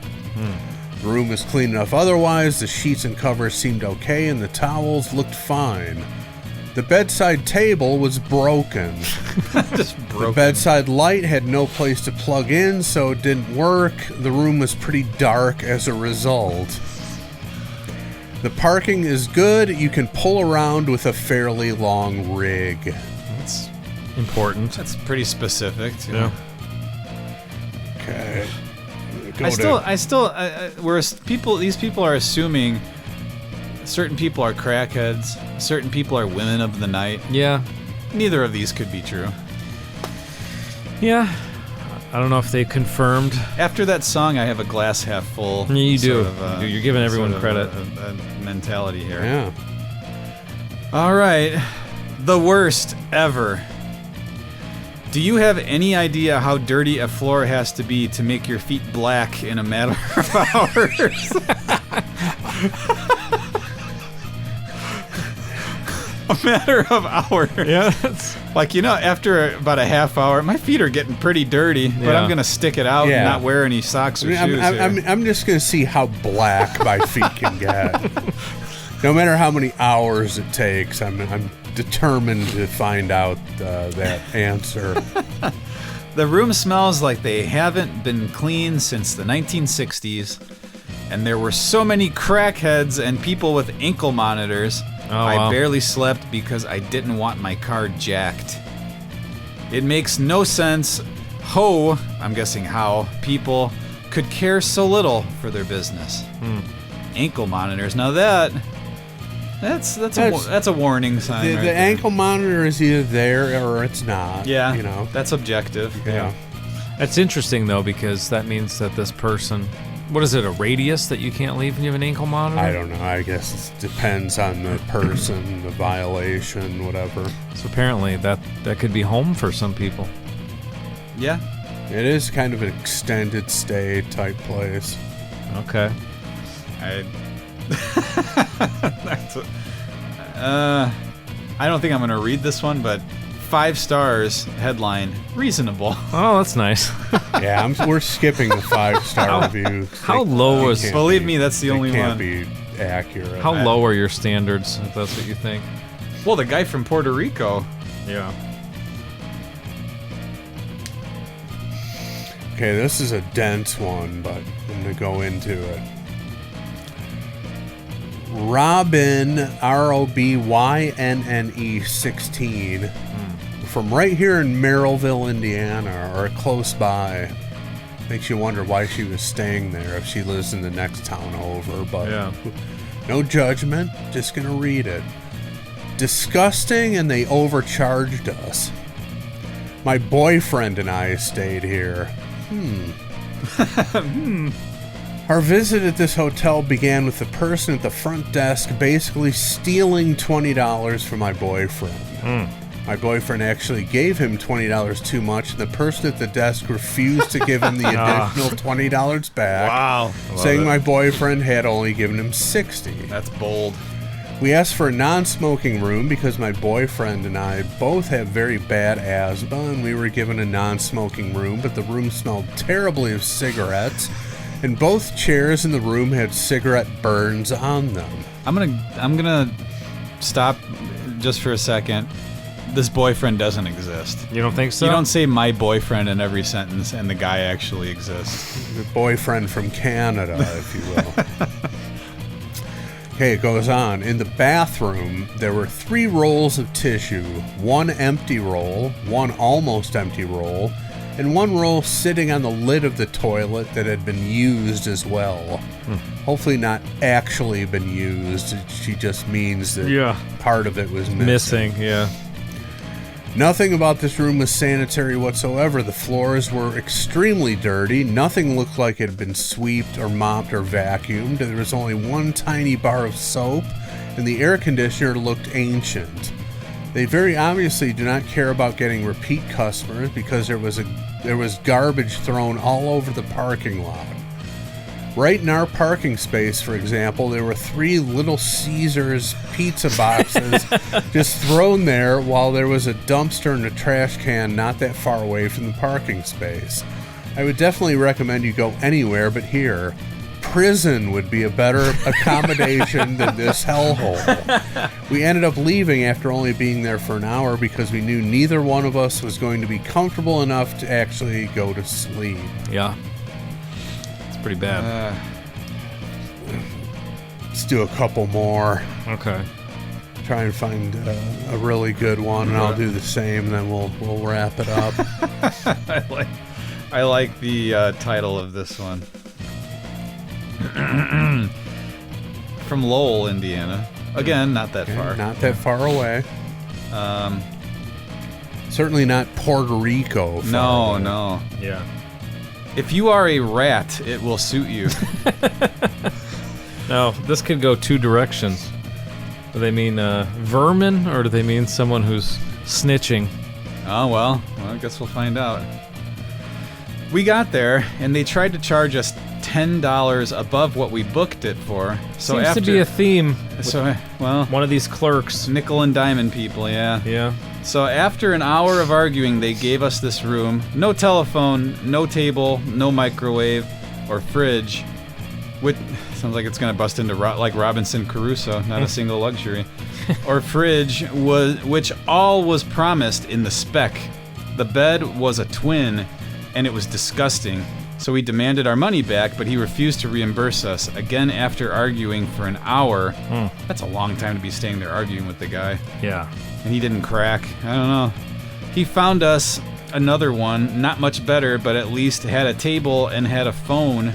The room was clean enough otherwise. The sheets and covers seemed okay, and the towels looked fine. The bedside table was broken. Just The broken. bedside light had no place to plug in, so it didn't work. The room was pretty dark as a result. The parking is good. You can pull around with a fairly long rig. That's important. That's pretty specific, too. Yeah. Okay. These people are assuming certain people are crackheads, certain people are women of the night. Yeah. Neither of these could be true. Yeah. I don't know if they confirmed. After that song, I have a glass half full. Yeah, you do. sort of, You're giving everyone sort of credit. A mentality here. Yeah. All right. The worst ever. Do you have any idea how dirty a floor has to be to make your feet black in a matter of hours? A matter of hours. Yeah. Like, after about a half hour, my feet are getting pretty dirty, but Yeah. I'm going to stick it out Yeah. and not wear any socks or shoes. I'm just going to see how black my feet can get. No matter how many hours it takes, I'm determined to find out that answer. The room smells like they haven't been cleaned since the 1960s, and there were so many crackheads and people with ankle monitors. I wow. barely slept because I didn't want my car jacked. It makes no sense I'm guessing how, people could care so little for their business. Ankle monitors. Now that's a warning sign. The right there. ankle monitor is either there or it's not. Yeah, That's objective. yeah. That's interesting, though, because that means that this person... What is it, a radius that you can't leave when you have an ankle monitor? I don't know. I guess it depends on the person, the violation, whatever. So apparently that could be home for some people. Yeah. It is kind of an extended stay type place. Okay. I don't think I'm going to read this one, but 5 stars, headline, reasonable. Oh, that's nice. Yeah, we're skipping the 5-star review. How low is... Believe me, that's the only can't one. be accurate. How low are your standards, if that's what you think? Well, the guy from Puerto Rico. Yeah. Okay, this is a dense one, but I'm going to go into it. Robin, ROBYNNE 16, from right here in Merrillville, Indiana, or close by. Makes you wonder why she was staying there if she lives in the next town over, but Yeah. no judgment, just going to read it. Disgusting, and they overcharged us. My boyfriend and I stayed here. Our visit at this hotel began with the person at the front desk basically stealing $20 from my boyfriend. My boyfriend actually gave him $20 too much, and the person at the desk refused to give him the additional $20 back, Wow. saying my boyfriend had only given him $60. That's bold. We asked for a non-smoking room because my boyfriend and I both have very bad asthma, and we were given a non-smoking room, but the room smelled terribly of cigarettes, and both chairs in the room had cigarette burns on them. I'm gonna stop just for a second. This boyfriend doesn't exist. You don't think so? You don't say my boyfriend in every sentence, and the guy actually exists. The boyfriend from Canada, if you will. Okay, it goes on. In the bathroom, there were 3 rolls of tissue, 1 empty roll, 1 almost empty roll, and 1 roll sitting on the lid of the toilet that had been used as well. Hopefully not actually been used. She just means that part of it was missing. Yeah. Nothing about this room was sanitary whatsoever. The floors were extremely dirty. Nothing looked like it had been swept or mopped or vacuumed. There was only 1 tiny bar of soap, and the air conditioner looked ancient. They very obviously do not care about getting repeat customers because there was garbage thrown all over the parking lot. Right in our parking space, for example, there were 3 Little Caesars pizza boxes just thrown there, while there was a dumpster and a trash can not that far away from the parking space. I would definitely recommend you go anywhere but here. Prison would be a better accommodation than this hellhole. We ended up leaving after only being there for an hour because we knew neither one of us was going to be comfortable enough to actually go to sleep. Yeah. Pretty bad. Let's do a couple more. Okay. Try and find a really good one, and I'll do the same. Then we'll wrap it up. I like the title of this one. from Lowell, Indiana. Again, not that far. Not that far away. Certainly not Puerto Rico. No. Yeah. If you are a rat, it will suit you. Now, this could go two directions. Do they mean vermin, or do they mean someone who's snitching? Oh, well, I guess we'll find out. We got there, and they tried to charge us $10 above what we booked it for. So Seems to be a theme. So, well, One of these clerks. nickel and diamond people, yeah. Yeah. So after an hour of arguing, they gave us this room. No telephone, no table, no microwave or fridge. Which sounds like it's going to bust into like Robinson Crusoe, not a single luxury. Or fridge, which all was promised in the spec. The bed was a twin, and it was disgusting. So we demanded our money back, but he refused to reimburse us. Again, after arguing for an hour. That's a long time to be staying there arguing with the guy. Yeah. And he didn't crack. I don't know. He found us another one, not much better, but at least had a table and had a phone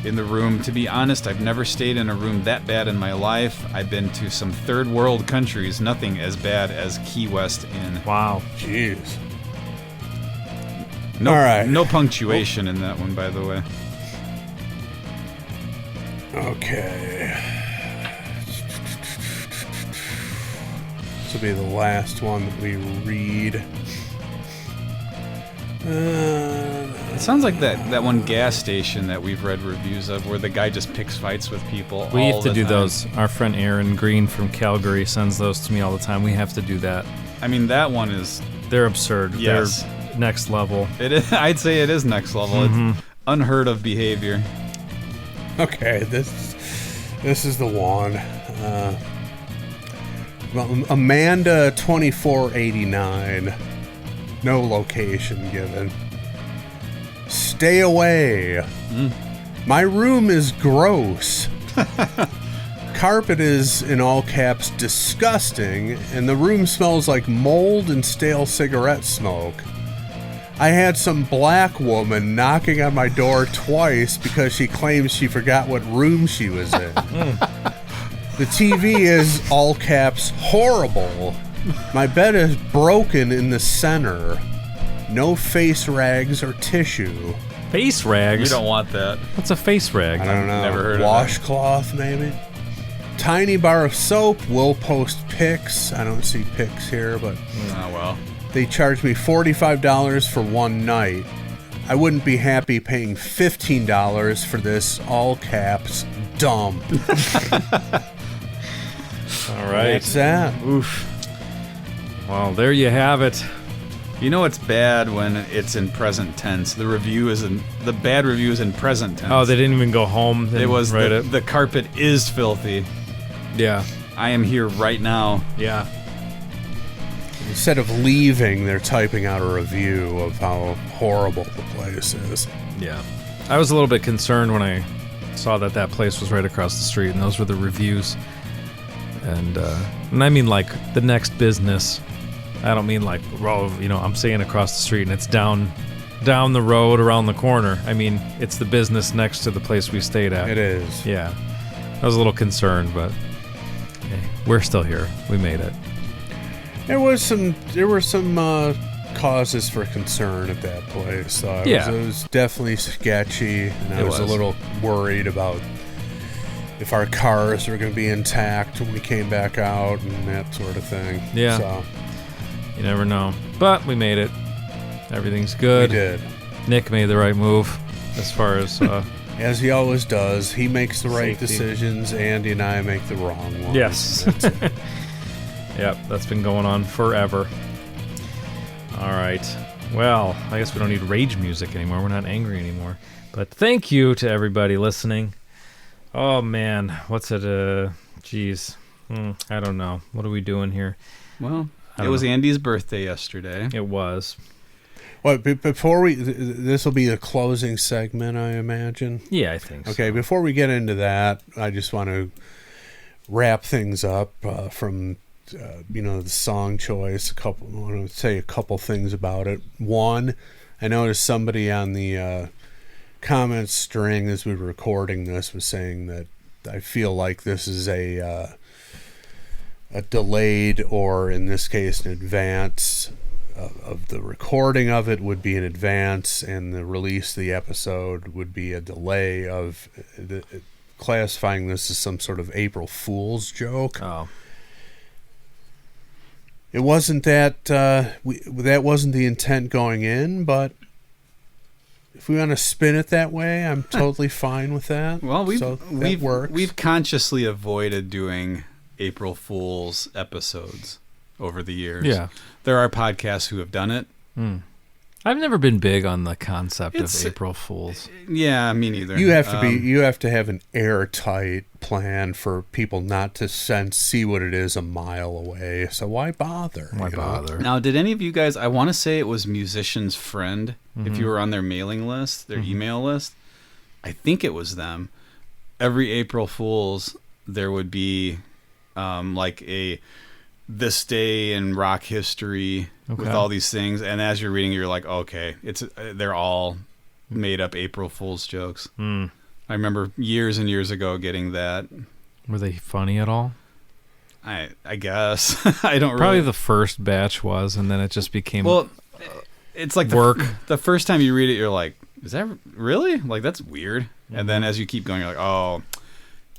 in the room. To be honest, I've never stayed in a room that bad in my life. I've been to some third world countries, nothing as bad as Key West Inn. Wow. Jeez. No, All right. No punctuation in that one, by the way. Okay. This will be the last one that we read. It sounds like that one gas station that we've read reviews of where the guy just picks fights with people. We all have to the do time. those. Our friend Aaron Green from Calgary sends those to me all the time. We have to do that. I mean, that one is... They're absurd. Yes. They're next level. It is. I'd say it is next level. It's unheard of behavior. Okay, this is the one. Amanda 2489. No location given. Stay away. My room is gross. Carpet is, in all caps, disgusting, and the room smells like mold and stale cigarette smoke. I had some black woman knocking on my door twice because she claims she forgot what room she was in. The TV is, all caps, horrible. My bed is broken in the center. No face rags or tissue. Face rags? We don't want that. What's a face rag? I don't know. Never heard of Washcloth, maybe? Tiny bar of soap. We'll post pics. I don't see pics here, but Oh, well. they charged me $45 for one night. I wouldn't be happy paying $15 for this, all caps, dump. All right. What's that? Oof. Well, there you have it. You know it's bad when it's in present tense. The bad review is in present tense. Oh, they didn't even go home. It was write it. the carpet is filthy. Yeah. I am here right now. Yeah. Instead of leaving, they're typing out a review of how horrible the place is. Yeah. I was a little bit concerned when I saw that place was right across the street, and those were the reviews. And I mean like the next business. I don't mean like, I'm saying across the street and it's down the road around the corner. I mean, it's the business next to the place we stayed at. It is. Yeah. I was a little concerned, but hey, we're still here. We made it. There were some causes for concern at that place. It was definitely sketchy, and I was a little worried about if our cars were going to be intact when we came back out and that sort of thing. Yeah. So You never know. But we made it. Everything's good. we did. Nick made the right move as far as... As he always does, he makes the right Safety. decisions. Andy and I make the wrong ones. Yes. That's it. Yep, that's been going on forever. All right. Well, I guess we don't need rage music anymore. We're not angry anymore. But thank you to everybody listening. Oh, man. What's it? Geez. I don't know. What are we doing here? Well, it was Andy's birthday yesterday. It was. Well, before this will be a closing segment, I imagine. Yeah, I think so. Okay, before we get into that, I just want to wrap things up from the song choice. I want to say a couple things about it. One, I noticed somebody on the comment string as we were recording this was saying that I feel like this is a delayed, or in this case, an advance of the recording of it would be an advance, and the release of the episode would be a delay of classifying this as some sort of April Fool's joke. Oh. It wasn't that that wasn't the intent going in, but if we want to spin it that way, I'm totally fine with that. Well, works. we've consciously avoided doing April Fool's episodes over the years. Yeah. There are podcasts who have done it. I've never been big on the concept It's- of April Fools. Yeah, me neither. You have to have an airtight plan for people not to see what it is a mile away. So why bother? Why you know? bother? Now, did any of you guys, I want to say it was Musician's Friend, if you were on their mailing list, their email list, I think it was them. Every April Fool's, there would be like a this day in rock history with all these things. And as you're reading, you're like, okay, they're all made up April Fool's jokes. I remember years and years ago getting that. Were they funny at all? I guess. I don't Probably really. the first batch was, and then it just became It's like work. The first time you read it, you're like, is that really? Like, that's weird. And then as you keep going, you're like, oh,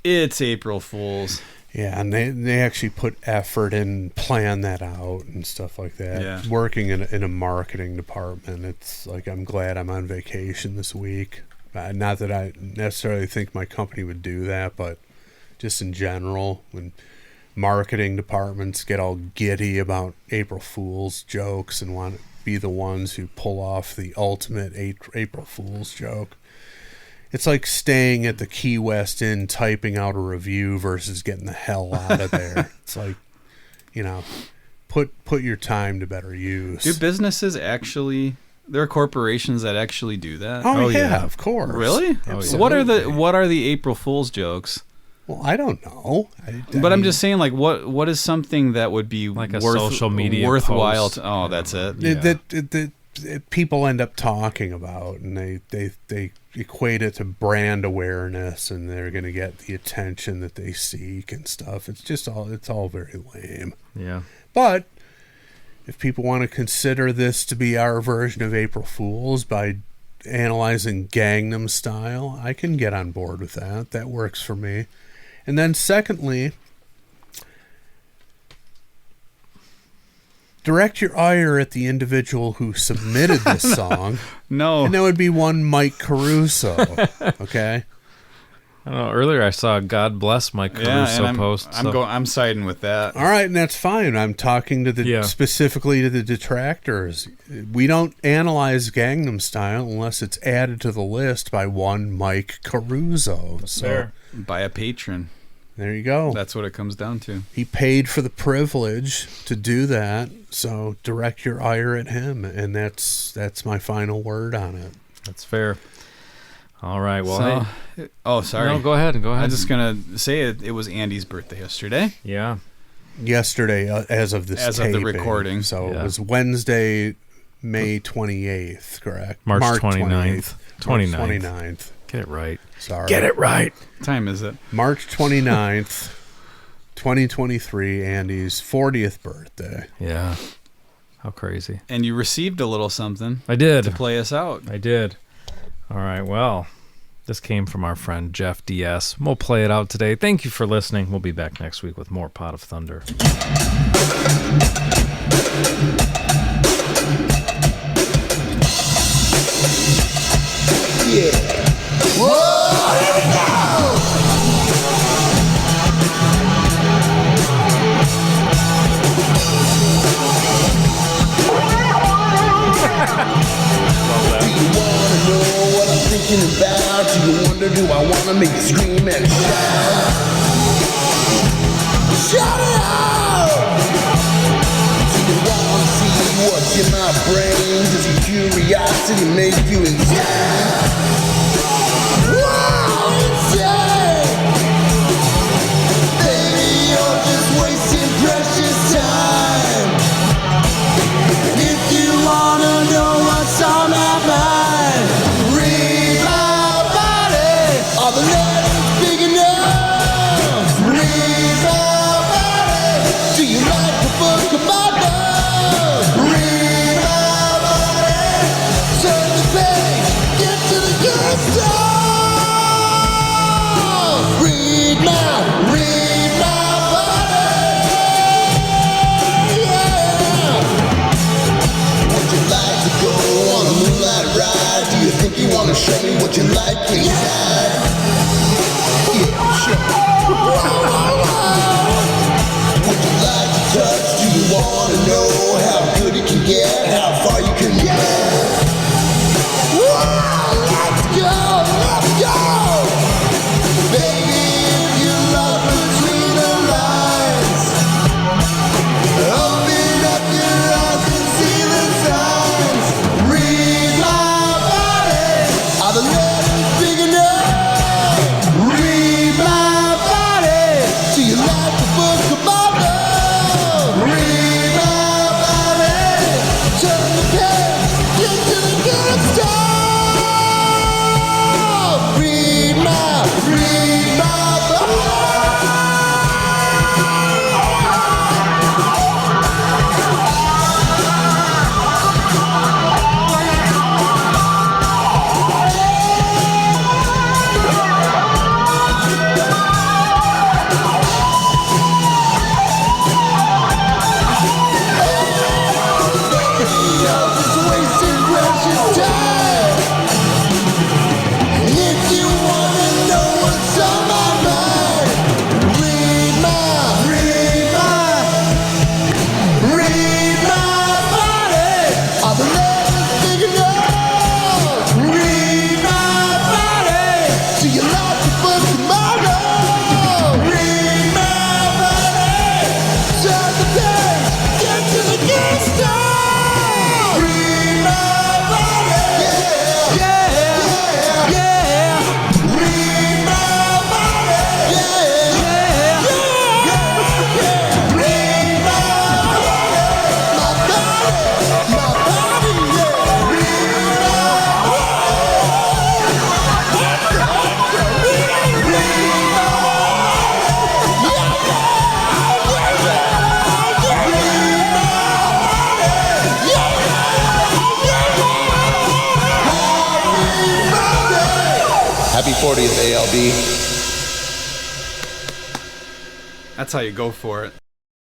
it's April Fool's. Yeah, and they actually put effort in, plan that out and stuff like that. Yeah. Working in a marketing department, it's like I'm glad I'm on vacation this week. Not that I necessarily think my company would do that, but just in general, when marketing departments get all giddy about April Fool's jokes and want to be the ones who pull off the ultimate April Fool's joke. It's like staying at the Key West Inn typing out a review versus getting the hell out of there. It's like, put your time to better use. Do businesses actually? There are corporations that actually do that. Oh yeah, of course. Really? Absolutely. What are the April Fool's jokes? Well, I don't know. But I'm just saying, like, what is something that would be Like a social media worthwhile? post. That's it. that people end up talking about, and they equate it to brand awareness, and they're going to get the attention that they seek and stuff. It's all very lame. Yeah. But if people want to consider this to be our version of April Fool's by analyzing Gangnam Style, I can get on board with that. That works for me. And then secondly, direct your ire at the individual who submitted this song. No. And that would be one Mike Caruso. Okay? I don't know. Earlier I saw God Bless Mike Caruso post. I'm siding with that. All right, and that's fine. I'm talking to specifically to the detractors. We don't analyze Gangnam Style unless it's added to the list by one Mike Caruso. So By a patron. there you go. That's what it comes down to. He paid for the privilege to do that, so direct your ire at him, and that's my final word on it. That's fair. All right. Well, oh, sorry. No, go ahead. I'm just gonna say it was Andy's birthday yesterday. Yeah. Yesterday, as of this As of the taping, recording. so it was Wednesday, May 28th, correct? March 29th. 29th. 29th. Get it right. Sorry. Get it right. What time is it? March 29th, 2023, Andy's 40th birthday. Yeah. How crazy. And you received a little something I did. to play us out. I did. All right. Well, this came from our friend Jeff DS. We'll play it out today. Thank you for listening. We'll be back next week with more Pot of Thunder. About do you wonder, do I wanna make you scream and shout? Shout it out! Do you wanna see what's in my brain? Does your curiosity make you insane? Wow, insane! Baby, you're just wasting precious time. If you wanna know what's on my mind, read my body. Are the letters big enough? Happy 40th, ALB. That's how you go for it.